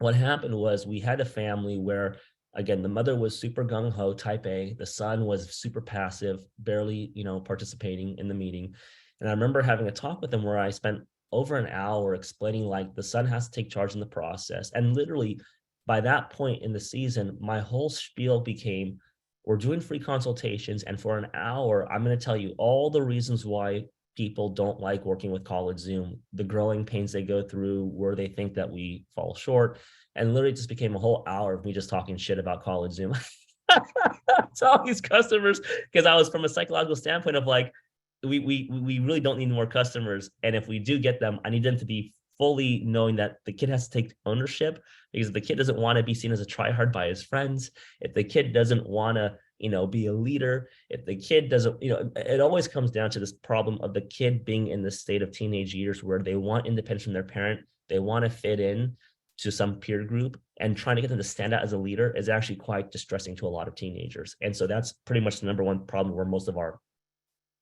S3: what happened was we had a family where, again, the mother was super gung-ho, type A, the son was super passive, barely, participating in the meeting. And I remember having a talk with them where I spent over an hour explaining like the son has to take charge in the process. And literally, by that point in the season, my whole spiel became, we're doing free consultations, and for an hour, I'm going to tell you all the reasons why people don't like working with College Zoom, the growing pains they go through, where they think that we fall short, and literally just became a whole hour of me just talking shit about College Zoom to all these customers, because I was from a psychological standpoint of like, we really don't need more customers, and if we do get them, I need them to be fully knowing that the kid has to take ownership, because if the kid doesn't want to be seen as a tryhard by his friends, if the kid doesn't want to, be a leader, if the kid doesn't, it always comes down to this problem of the kid being in the state of teenage years where they want independence from their parent, they want to fit in to some peer group, and trying to get them to stand out as a leader is actually quite distressing to a lot of teenagers. And so that's pretty much the number one problem where most of our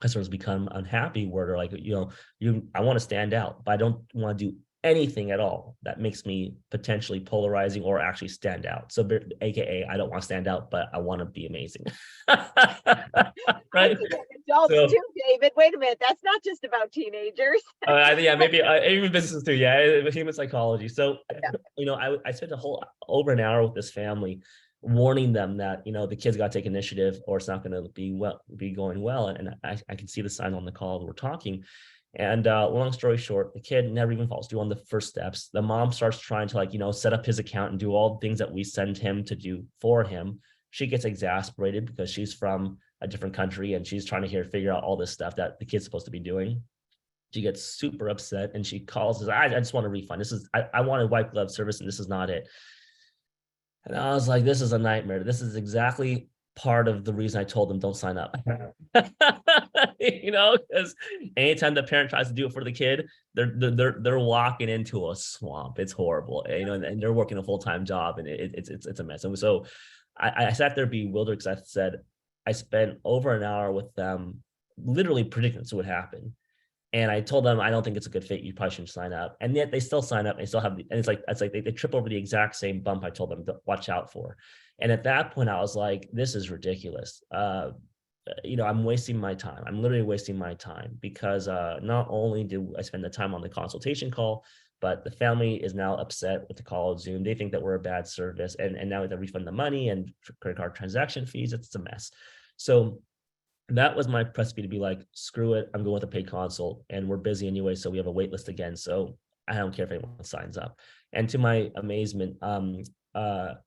S3: customers become unhappy, where they're like, I want to stand out, but I don't want to do anything at all that makes me potentially polarizing or actually stand out. So AKA, I don't want to stand out, but I want to be amazing. Right?
S2: Adults too, David. Wait a minute. That's not just about teenagers.
S3: Yeah, maybe even businesses too. Yeah, human psychology. So, I spent over an hour with this family, warning them that, the kids got to take initiative or it's not going to be going well. And I can see the sign on the call we're talking. And long story short, the kid never even follows through on the first steps. The mom starts trying to set up his account and do all the things that we send him to do for him. She gets exasperated because she's from a different country and she's trying to figure out all this stuff that the kid's supposed to be doing. She gets super upset and she calls us. I just want a refund. I wanted white glove service and this is not it. And I was like, this is a nightmare. This is exactly part of the reason I told them don't sign up. Because anytime the parent tries to do it for the kid, they're walking into a swamp. It's horrible, and they're working a full-time job, and it's a mess. And so I sat there bewildered because I said I spent over an hour with them, literally predicting this would happen. And I told them, I don't think it's a good fit. You probably shouldn't sign up. And yet they still sign up. And they still have, and it's like they trip over the exact same bump I told them to watch out for. And at that point, I was like, this is ridiculous. I'm wasting my time. I'm literally wasting my time because not only do I spend the time on the consultation call, but the family is now upset with the call of Zoom. They think that we're a bad service. And now we have to refund the money and credit card transaction fees. It's a mess. So that was my precipice to be like, screw it, I'm going with a paid consult, and we're busy anyway, so we have a wait list again, so I don't care if anyone signs up. And to my amazement, our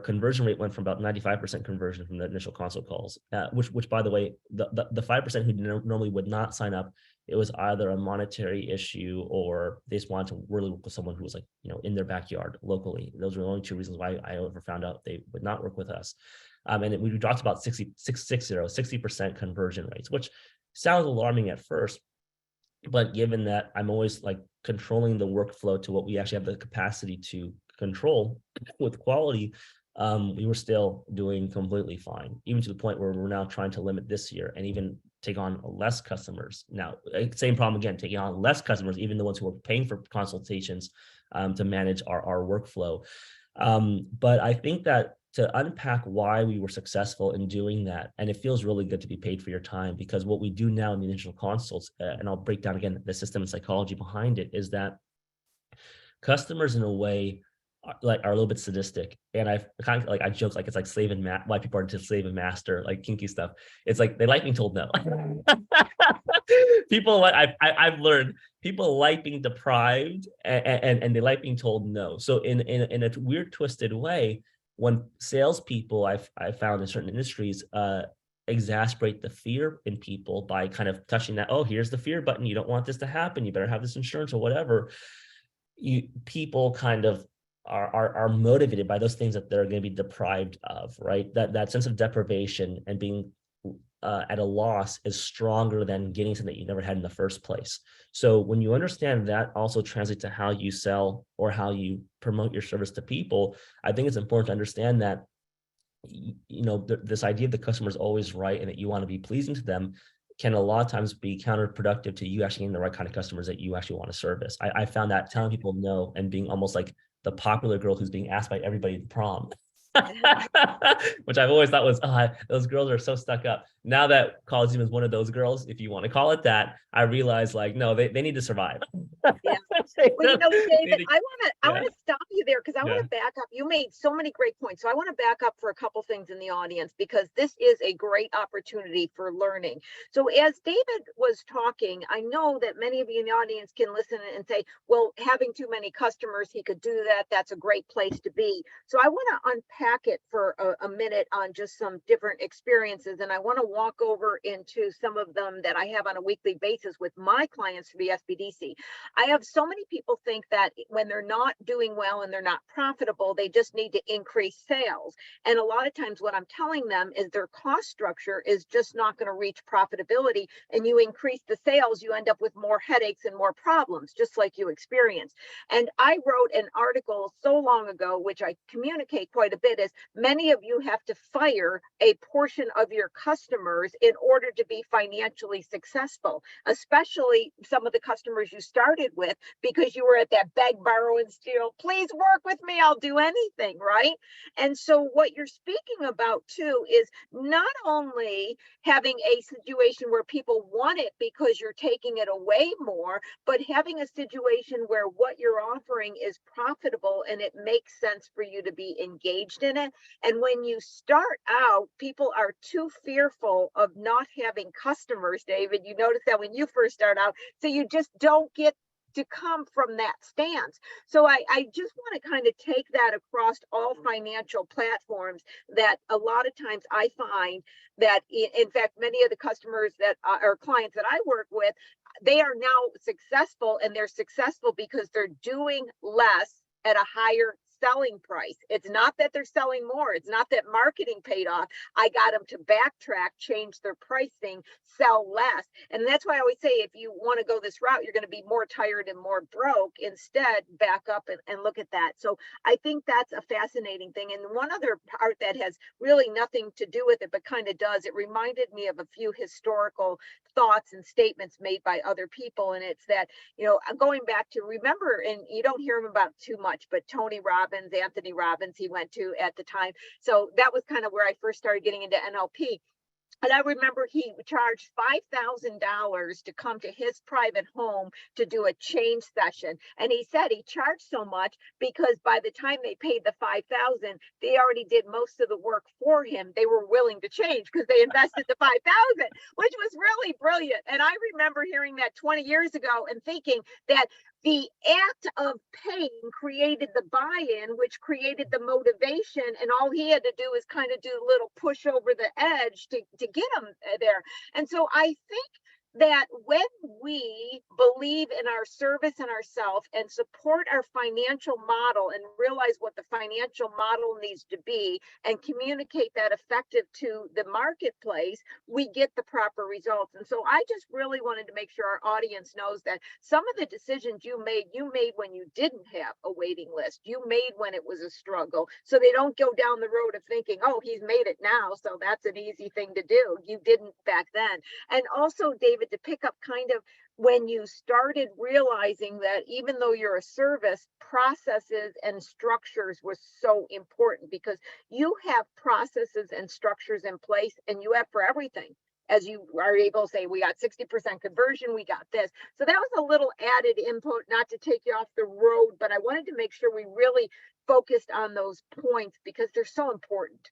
S3: conversion rate went from about 95% conversion from the initial consult calls, which by the way, the 5% who normally would not sign up, it was either a monetary issue or they just wanted to really work with someone who was like, in their backyard locally. Those were the only two reasons why I ever found out they would not work with us. And we dropped about 60% conversion rates, which sounds alarming at first, but given that I'm always like controlling the workflow to what we actually have the capacity to control with quality, we were still doing completely fine, even to the point where we're now trying to limit this year and even take on less customers. Now, same problem again, taking on less customers, even the ones who are paying for consultations to manage our workflow. But I think that to unpack why we were successful in doing that, and it feels really good to be paid for your time, because what we do now in the initial consults, and I'll break down again the system and psychology behind it, is that customers in a way are a little bit sadistic. And I joke, like it's like slave and why people are into slave and master, like kinky stuff. It's like they like being told no. People, I've learned, people like being deprived and they like being told no. So in a weird, twisted way, when salespeople, I found in certain industries, exasperate the fear in people by kind of touching that, oh, here's the fear button, you don't want this to happen, you better have this insurance or whatever. People kind of are motivated by those things that they're going to be deprived of, right? That sense of deprivation and being at a loss is stronger than getting something that you never had in the first place. So when you understand that also translates to how you sell or how you promote your service to people, I think it's important to understand that, this idea of the customer is always right and that you want to be pleasing to them can a lot of times be counterproductive to you actually getting the right kind of customers that you actually want to service. I found that telling people no and being almost like the popular girl who's being asked by everybody to prom, which I've always thought was, those girls are so stuck up. Now that College Zoom is one of those girls, if you want to call it that, I realize like, no, they need to survive.
S2: Yeah. Well, David, I want to stop you there because I want to back up. You made so many great points. So I want to back up for a couple things in the audience because this is a great opportunity for learning. So as David was talking, I know that many of you in the audience can listen and say, well, having too many customers, he could do that. That's a great place to be. So I want to unpack it for a minute on just some different experiences. And I want to walk over into some of them that I have on a weekly basis with my clients for the SBDC. I have so many people think that when they're not doing well and they're not profitable, they just need to increase sales. And a lot of times what I'm telling them is their cost structure is just not going to reach profitability. And you increase the sales, you end up with more headaches and more problems, just like you experienced. And I wrote an article so long ago, which I communicate quite a bit, is many of you have to fire a portion of your customers in order to be financially successful, especially some of the customers you started with because you were at that beg, borrow, and steal, please work with me, I'll do anything, right? And so what you're speaking about too is not only having a situation where people want it because you're taking it away more, but having a situation where what you're offering is profitable and it makes sense for you to be engaged in it. And when you start out, people are too fearful of not having customers, David. You notice that when you first start out, so you just don't get to come from that stance. So I just want to kind of take that across all financial platforms, that a lot of times I find that, in fact, many of the customers that are clients that I work with, they are now successful, and they're successful because they're doing less at a higher selling price. It's not that they're selling more. It's not that marketing paid off. I got them to backtrack, change their pricing, sell less. And that's why I always say, if you want to go this route, you're going to be more tired and more broke. Instead, back up and look at that. So I think that's a fascinating thing. And one other part that has really nothing to do with it, but kind of does, it reminded me of a few historical thoughts and statements made by other people. And it's that, going back to, remember, and you don't hear him about too much, but Tony Robbins, Anthony Robbins, he went to at the time. So that was kind of where I first started getting into NLP. And I remember he charged $5,000 to come to his private home to do a change session. And he said he charged so much because by the time they paid the $5,000, they already did most of the work for him. They were willing to change because they invested the $5,000, which was really brilliant. And I remember hearing that 20 years ago and thinking that the act of paying created the buy-in, which created the motivation, and all he had to do is kind of do a little push over the edge to get him there. And so I think that when we believe in our service and ourselves and support our financial model and realize what the financial model needs to be and communicate that effective to the marketplace, we get the proper results. And so I just really wanted to make sure our audience knows that some of the decisions you made when you didn't have a waiting list. You made when it was a struggle. So they don't go down the road of thinking, oh, he's made it now, so that's an easy thing to do. You didn't back then. And also, David, to pick up kind of when you started realizing that even though you're a service, processes and structures was so important, because you have processes and structures in place, and you have for everything. As you are able to say, we got 60% conversion, we got this. So that was a little added input, not to take you off the road, but I wanted to make sure we really focused on those points because they're so important.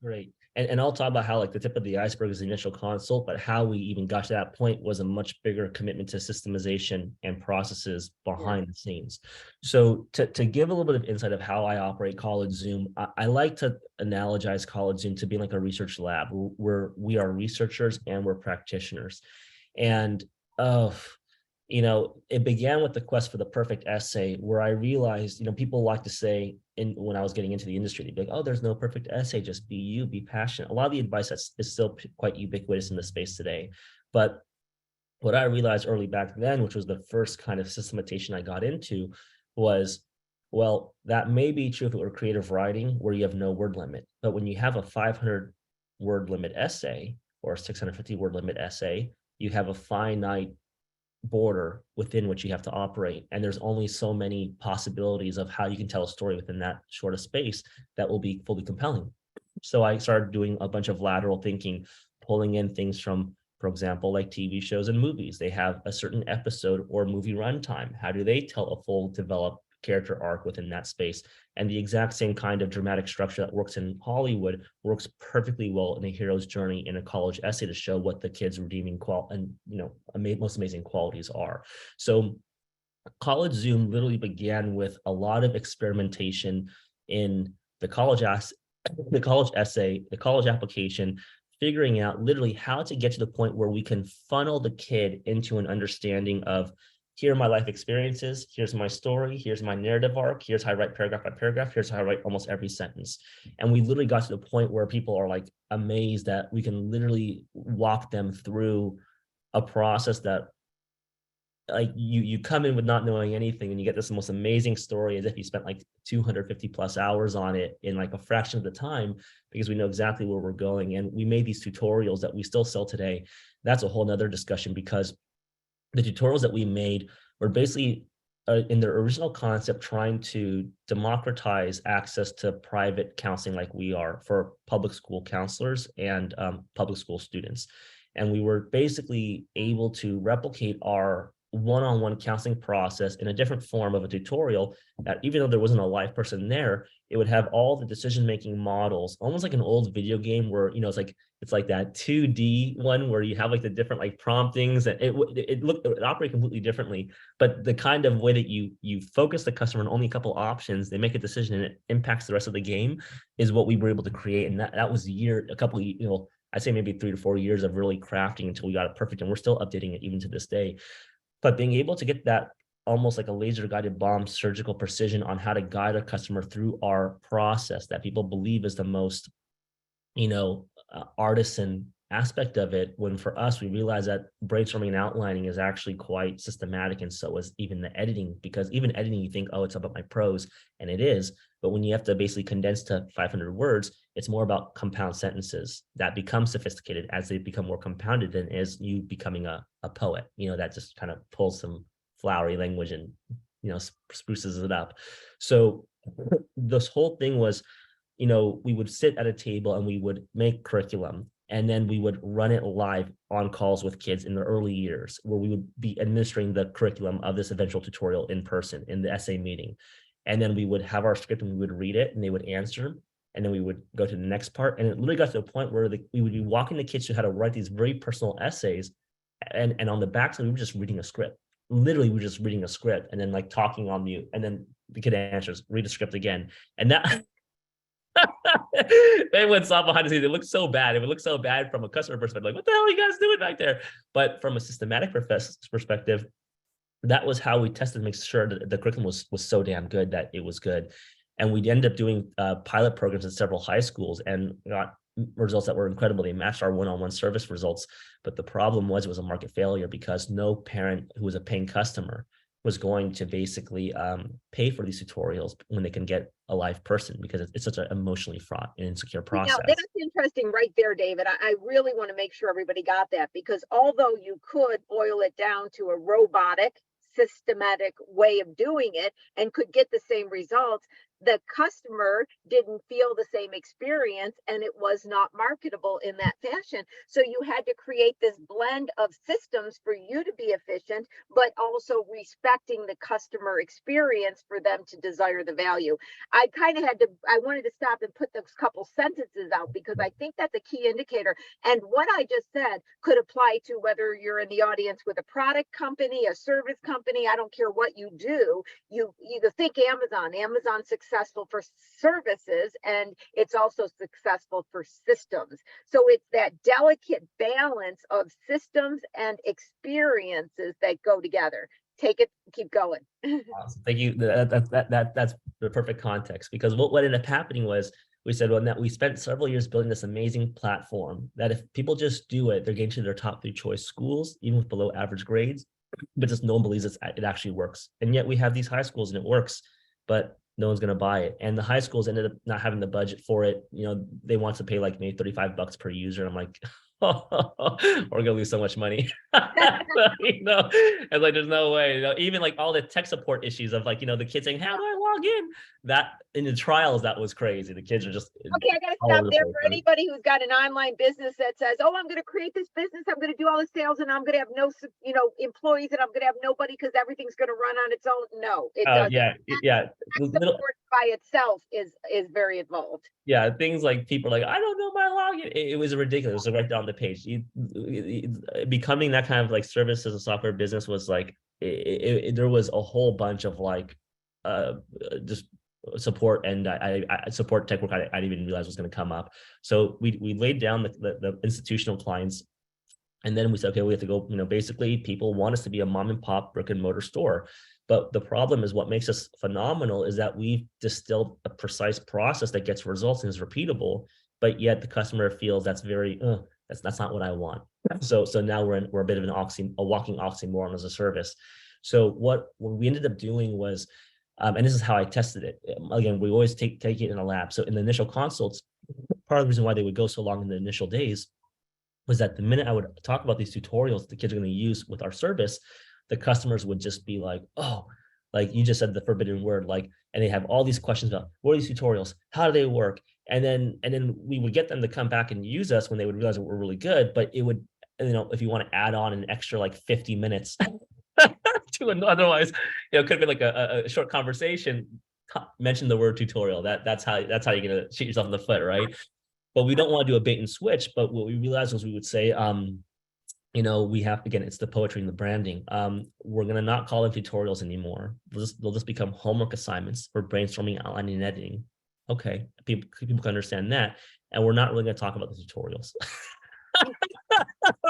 S3: Great. And I'll talk about how like the tip of the iceberg is the initial consult, but how we even got to that point was a much bigger commitment to systemization and processes behind the scenes. So to give a little bit of insight of how I operate College Zoom, I like to analogize College Zoom to being like a research lab where we are researchers and we're practitioners. And it began with the quest for the perfect essay, where I realized, people like to say, when I was getting into the industry, they'd be like, oh, there's no perfect essay, just be you, be passionate. A lot of the advice is still quite ubiquitous in the space today. But what I realized early back then, which was the first kind of systematization I got into, was, well, that may be true if it were creative writing where you have no word limit. But when you have a 500 word limit essay or a 650 word limit essay, you have a finite border within which you have to operate, and there's only so many possibilities of how you can tell a story within that short of space that will be fully compelling. So I started doing a bunch of lateral thinking, pulling in things from, for example, like TV shows and movies. They have a certain episode or movie runtime. How do they tell a full developed character arc within that space? And the exact same kind of dramatic structure that works in Hollywood works perfectly well in a hero's journey in a college essay to show what the kid's redeeming most amazing qualities are. So College Zoom literally began with a lot of experimentation in the college essay, the college application, figuring out literally how to get to the point where we can funnel the kid into an understanding of, here are my life experiences, here's my story, here's my narrative arc, here's how I write paragraph by paragraph, here's how I write almost every sentence. And we literally got to the point where people are like amazed that we can literally walk them through a process that, like, you come in with not knowing anything and you get this most amazing story as if you spent like 250 plus hours on it in like a fraction of the time, because we know exactly where we're going. And we made these tutorials that we still sell today. That's a whole nother discussion, because the tutorials that we made were basically in their original concept trying to democratize access to private counseling like we are for public school counselors and public school students. And we were basically able to replicate our one-on-one counseling process in a different form of a tutorial that, even though there wasn't a live person there, it would have all the decision-making models, almost like an old video game where, it's like that 2D one where you have like the different like promptings, and it operated completely differently. But the kind of way that you focus the customer on only a couple options, they make a decision and it impacts the rest of the game, is what we were able to create. And that was I'd say maybe 3 to 4 years of really crafting until we got it perfect. And we're still updating it even to this day. But being able to get that almost like a laser guided bomb surgical precision on how to guide a customer through our process that people believe is the most, artisan aspect of it, when for us, we realize that brainstorming and outlining is actually quite systematic. And so is even the editing, because even editing, you think, oh, it's about my prose, and it is. But when you have to basically condense to 500 words, it's more about compound sentences that become sophisticated as they become more compounded than is you becoming a poet, that just kind of pulls some flowery language and, spruces it up. So this whole thing was, we would sit at a table and we would make curriculum, and then we would run it live on calls with kids in the early years, where we would be administering the curriculum of this eventual tutorial in person in the essay meeting. And then we would have our script and we would read it and they would answer. And then we would go to the next part. And it literally got to a point where we would be walking the kids through how to write these very personal essays. And on the backside, we were just reading a script. Literally, we were just reading a script and then like talking on mute. And then the kid answers, read the script again. And that they went saw behind the scenes. It looked so bad. It would look so bad from a customer perspective. Like, what the hell are you guys doing back there? But from a systematic perspective, that was how we tested to make sure that the curriculum was so damn good that it was good. And we ended up doing pilot programs at several high schools and got results that were incredible. They matched our one-on-one service results. But the problem was it was a market failure because no parent who was a paying customer was going to basically pay for these tutorials when they can get a live person, because it's such an emotionally fraught and insecure process.
S2: Now, that's interesting right there, David. I really want to make sure everybody got that, because although you could boil it down to a robotic, systematic way of doing it and could get the same results, the customer didn't feel the same experience and it was not marketable in that fashion. So you had to create this blend of systems for you to be efficient, but also respecting the customer experience for them to desire the value. I wanted to stop and put those couple sentences out because I think that's a key indicator. And what I just said could apply to whether you're in the audience with a product company, a service company, I don't care what you do. You think Amazon successful for services, and it's also successful for systems. So it's that delicate balance of systems and experiences that go together. Take it, keep going.
S3: Awesome. Thank you. That's the perfect context, because what ended up happening was we said, well, now we spent several years building this amazing platform that if people just do it, they're getting to their top 3 choice schools, even with below average grades, but just no one believes it actually works. And yet we have these high schools and it works, but no one's going to buy it. And the high schools ended up not having the budget for it. They want to pay like maybe $35 per user. I'm like, we're going to lose so much money. And like, there's no way, even like all the tech support issues of like, the kids saying, how do I log in? That in the trials, that was crazy. The kids are just.
S2: Okay, I got to stop there for anybody who's got an online business that says, oh, I'm going to create this business. I'm going to do all the sales and I'm going to have no, employees, and I'm going to have nobody because everything's going to run on its own. No, it doesn't.
S3: Yeah.
S2: Support by itself is very involved.
S3: Yeah, things like people are like, I don't know my login. It was ridiculous. It was right down the page. Becoming that kind of like service as a software business was like, there was a whole bunch of like, just support and I support tech work I didn't even realize was going to come up. So we laid down the institutional clients, and then we said, okay, we have to go, basically people want us to be a mom and pop brick and mortar store. But the problem is what makes us phenomenal is that we've distilled a precise process that gets results and is repeatable, but yet the customer feels that's very, that's not what I want. So now we're a bit of a walking oxymoron as a service. So what we ended up doing was, and this is how I tested it. Again, we always take it in a lab. So in the initial consults, part of the reason why they would go so long in the initial days was that the minute I would talk about these tutorials the kids are going to use with our service, the customers would just be like, oh, like you just said the forbidden word, like, and they have all these questions about what are these tutorials? How do they work? And then we would get them to come back and use us when they would realize that we're really good. But it would, if you want to add on an extra like 50 minutes to an otherwise, it could have been like a short conversation, mention the word tutorial. That's how you're gonna shoot yourself in the foot, right? But we don't want to do a bait and switch. But what we realized was we would say, we have, again, it's the poetry and the branding. We're going to not call them tutorials anymore. They'll just become homework assignments for brainstorming, outlining, and editing. Okay, people can understand that. And we're not really going to talk about the tutorials.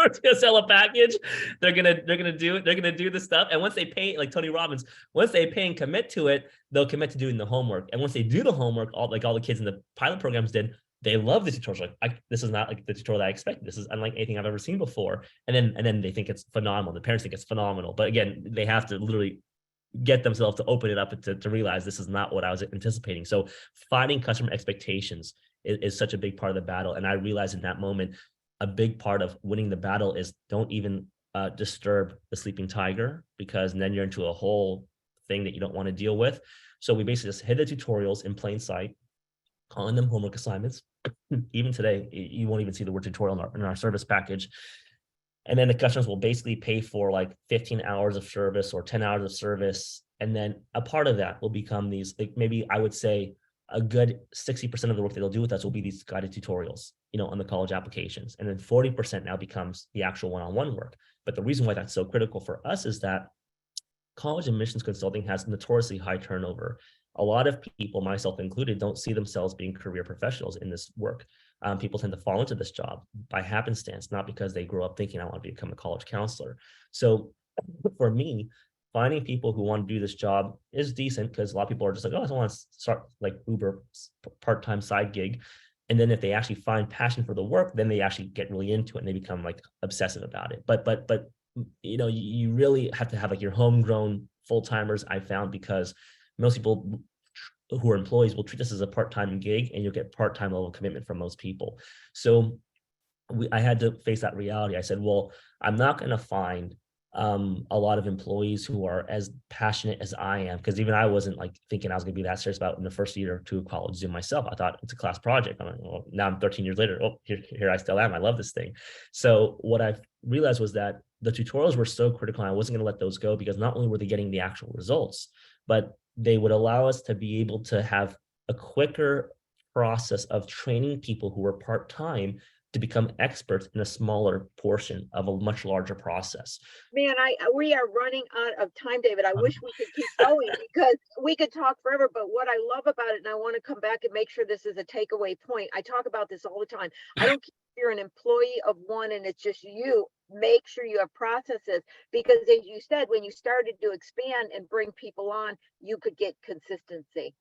S3: Or to sell a package, they're gonna do the stuff. And once they pay, like Tony Robbins, once they pay and commit to it, they'll commit to doing the homework. And once they do the homework, all the kids in the pilot programs did, they love the tutorials. Like, this is not like the tutorial that I expected. This is unlike anything I've ever seen before. And then they think it's phenomenal. The parents think it's phenomenal. But again, they have to literally get themselves to open it up and to realize this is not what I was anticipating. So finding customer expectations is such a big part of the battle. And I realized in that moment, a big part of winning the battle is don't even disturb the sleeping tiger, because then you're into a whole thing that you don't want to deal with. So we basically just hid the tutorials in plain sight, calling them homework assignments. Even today, you won't even see the word tutorial in our service package. And then the customers will basically pay for like 15 hours of service or 10 hours of service. And then a part of that will become these, like, maybe I would say a good 60% of the work that they'll do with us will be these guided tutorials, on the college applications. And then 40% now becomes the actual one-on-one work. But the reason why that's so critical for us is that college admissions consulting has notoriously high turnover. A lot of people, myself included, don't see themselves being career professionals in this work. People tend to fall into this job by happenstance, not because they grow up thinking I want to become a college counselor. So for me, finding people who want to do this job is decent, because a lot of people are just like, oh, I want to start like Uber part-time side gig. And then if they actually find passion for the work, then they actually get really into it and they become like obsessive about it. But you really have to have like your homegrown full-timers, I found, because most people who are employees will treat this as a part-time gig, and you'll get part-time level commitment from most people. So I had to face that reality. I said, well, I'm not going to find a lot of employees who are as passionate as I am, because even I wasn't like thinking I was going to be that serious about in the first year or two of college Zoom myself. I thought it's a class project. I'm like, well, now I'm 13 years later. Oh, here I still am. I love this thing. So what I realized was that the tutorials were so critical. I wasn't going to let those go, because not only were they getting the actual results, but they would allow us to be able to have a quicker process of training people who were part-time to become experts in a smaller portion of a much larger process.
S2: Man, we are running out of time, David. I wish we could keep going because we could talk forever. But what I love about it, and I want to come back and make sure this is a takeaway point. I talk about this all the time. I don't care if you're an employee of one and it's just you. Make sure you have processes, because as you said, when you started to expand and bring people on, you could get consistency.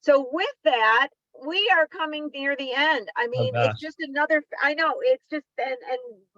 S2: So with that, we are coming near the end. I mean, it's just another, I know it's just, and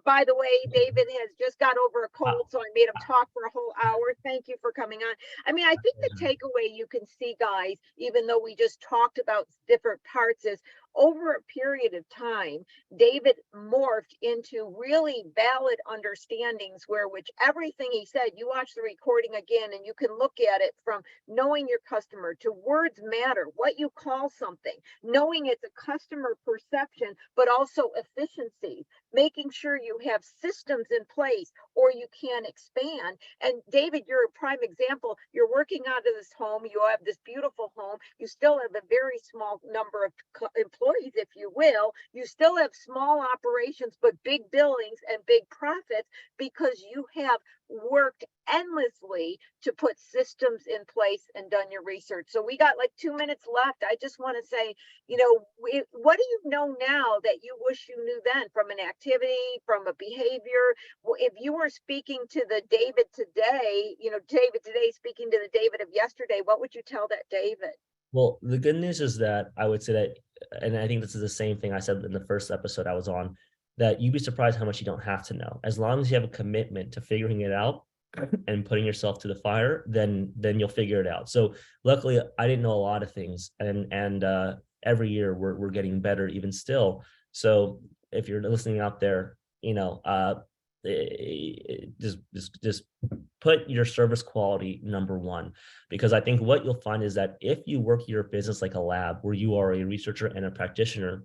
S2: by the way, David has just got over a cold, so I made him talk for a whole hour. Thank you for coming on. I mean, I think the takeaway you can see, guys, even though we just talked about different parts, is over a period of time, David morphed into really valid understandings which everything he said, you watch the recording again and you can look at it, from knowing your customer to words matter, what you call something, knowing it's a customer perception, but also efficiency, making sure you have systems in place or you can expand. And David, you're a prime example. You're working out of this home. You have this beautiful home. You still have a very small number of employees, if you will. You still have small operations, but big billings and big profits, because you have worked endlessly to put systems in place and done your research. So we got like 2 minutes left. I just want to say, what do you know now that you wish you knew then, from an activity, from a behavior? If you were speaking to the David today, David today speaking to the David of yesterday, what would you tell that David?
S3: Well, the good news is that I would say that, and I think this is the same thing I said in the first episode I was on, that you'd be surprised how much you don't have to know. As long as you have a commitment to figuring it out and putting yourself to the fire, then you'll figure it out. So luckily, I didn't know a lot of things, and every year we're getting better even still. So if you're listening out there, just put your service quality number one, because I think what you'll find is that if you work your business like a lab, where you are a researcher and a practitioner,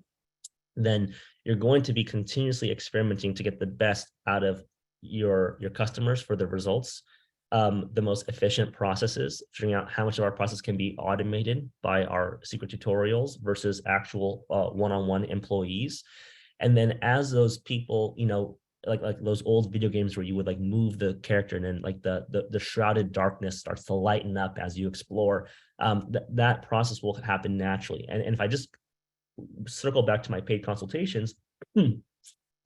S3: then you're going to be continuously experimenting to get the best out of your customers for the results, the most efficient processes, figuring out how much of our process can be automated by our secret tutorials versus actual one-on-one employees. And then as those people, like those old video games where you would like move the character and then like the shrouded darkness starts to lighten up as you explore, that process will happen naturally. And if I just circle back to my paid consultations,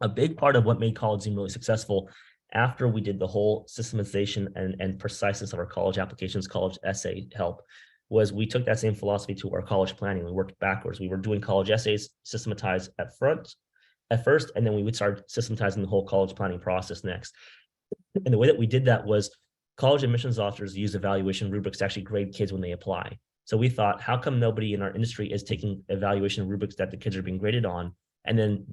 S3: A big part of what made College Zoom really successful after we did the whole systematization and preciseness of our college applications, college essay help, was we took that same philosophy to our college planning. We worked backwards. We were doing college essays systematized at first, and then we would start systematizing the whole college planning process next. And the way that we did that was college admissions officers use evaluation rubrics to actually grade kids when they apply. So we thought, how come nobody in our industry is taking evaluation rubrics that the kids are being graded on? And then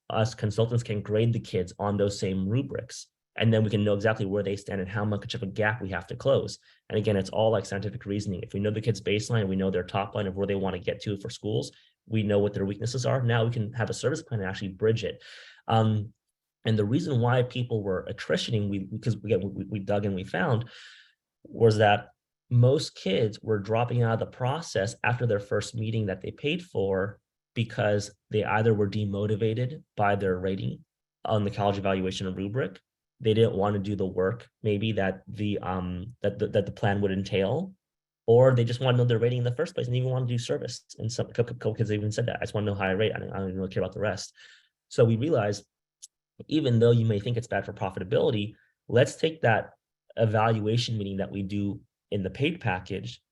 S3: us consultants can grade the kids on those same rubrics. And then we can know exactly where they stand and how much of a gap we have to close. And again, it's all like scientific reasoning. If we know the kids' baseline, we know their top line of where they want to get to for schools, we know what their weaknesses are. Now we can have a service plan and actually bridge it. And the reason why people were attritioning, because we dug and we found, was that most kids were dropping out of the process after their first meeting that they paid for because they either were demotivated by their rating on the college evaluation rubric, they didn't want to do the work maybe that the plan would entail, or they just want to know their rating in the first place and even want to do service. And some couple kids even said that, I just want to know how I rate. I don't even really care about the rest. So we realized, even though you may think it's bad for profitability, let's take that evaluation meeting that we do in the paid package,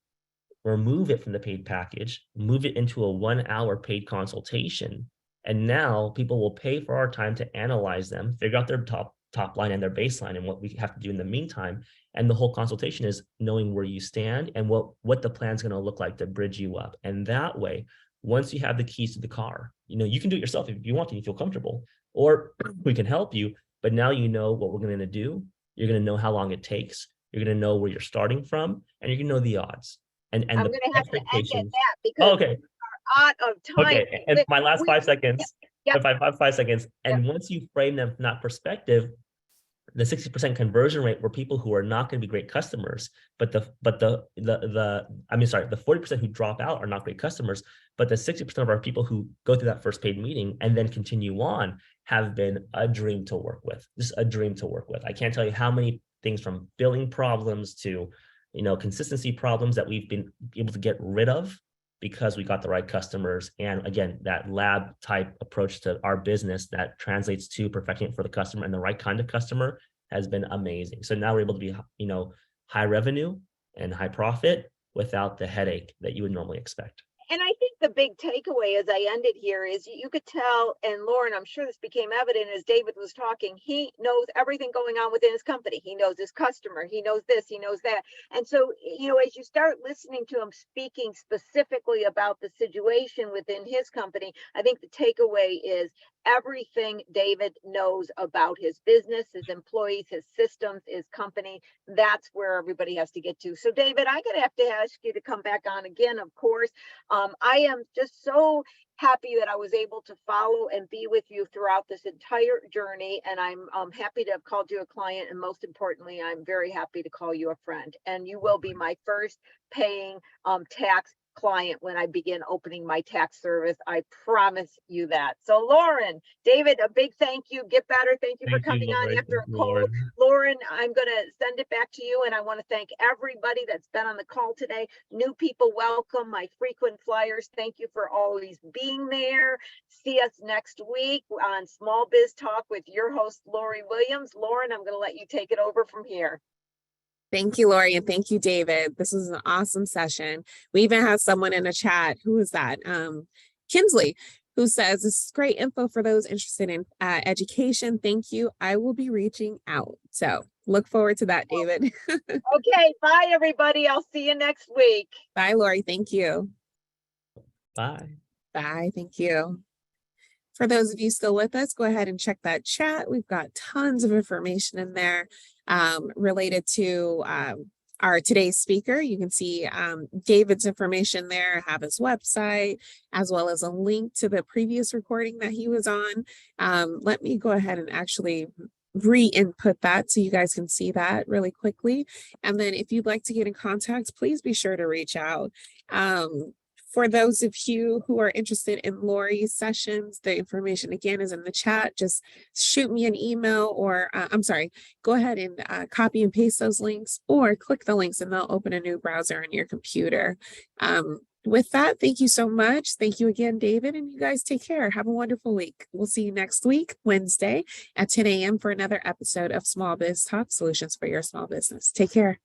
S3: remove it from the paid package, move it into a 1 hour paid consultation. And now people will pay for our time to analyze them, figure out their top line and their baseline and what we have to do in the meantime. And the whole consultation is knowing where you stand and what the plan's going to look like to bridge you up. And that way, once you have the keys to the car, you can do it yourself if you want to, you feel comfortable, or we can help you. But now you know what we're going to do. You're going to know how long it takes. You're going to know where you're starting from, and you're going to know the odds. And
S2: I'm
S3: the
S2: going to have to end at that because
S3: oh, okay.
S2: we're out of time.
S3: Okay, and my last 5 seconds.
S2: Yep.
S3: If 5 seconds. And
S2: Yep.
S3: once you frame them from that perspective, the 60% conversion rate were people who are not going to be great customers, but the 40% who drop out are not great customers, but the 60% of our people who go through that first paid meeting and then continue on have been a dream to work with. Just a dream to work with. I can't tell you how many things, from billing problems to consistency problems, that we've been able to get rid of because we got the right customers. And again, that lab type approach to our business that translates to perfecting it for the customer and the right kind of customer has been amazing. So now we're able to be, high revenue and high profit without the headache that you would normally expect.
S2: And I think the big takeaway as I ended here is you could tell, and Lauren, I'm sure this became evident as David was talking, he knows everything going on within his company. He knows his customer, he knows this, he knows that. And so, as you start listening to him speaking specifically about the situation within his company, I think the takeaway is everything David knows about his business, his employees, his systems, his company. That's where everybody has to get to. So David, I'm going to have to ask you to come back on again, of course. I am just so happy that I was able to follow and be with you throughout this entire journey. And I'm happy to have called you a client. And most importantly, I'm very happy to call you a friend. And you will be my first paying tax client when I begin opening my tax service. I promise you that. So Lauren, David, a big thank you. Get better. Thank you for coming on after a cold. Lauren, I'm going to send it back to you. And I want to thank everybody that's been on the call today. New people, welcome. My frequent flyers, thank you for always being there. See us next week on Small Biz Talk with your host, Lori Williams. Lauren, I'm going to let you take it over from here.
S1: Thank you, Lori, and thank you, David. This was an awesome session. We even had someone in the chat. Who is that? Kinsley, who says, this is great info for those interested in education. Thank you. I will be reaching out. So look forward to that, David.
S2: Okay, bye, everybody. I'll see you next week.
S1: Bye, Lori. Thank you.
S3: Bye.
S1: Bye. Thank you. For those of you still with us, go ahead and check that chat. We've got tons of information in there related to our today's speaker. You can see David's information there, have his website, as well as a link to the previous recording that he was on. Let me go ahead and actually re-input that so you guys can see that really quickly. And then if you'd like to get in contact, please be sure to reach out. For those of you who are interested in Lori's sessions, the information again is in the chat. Just shoot me an email or go ahead and copy and paste those links or click the links and they'll open a new browser on your computer. With that, thank you so much. Thank you again, David, and you guys take care. Have a wonderful week. We'll see you next week, Wednesday at 10 a.m. for another episode of Small Biz Talk, Solutions for Your Small Business. Take care.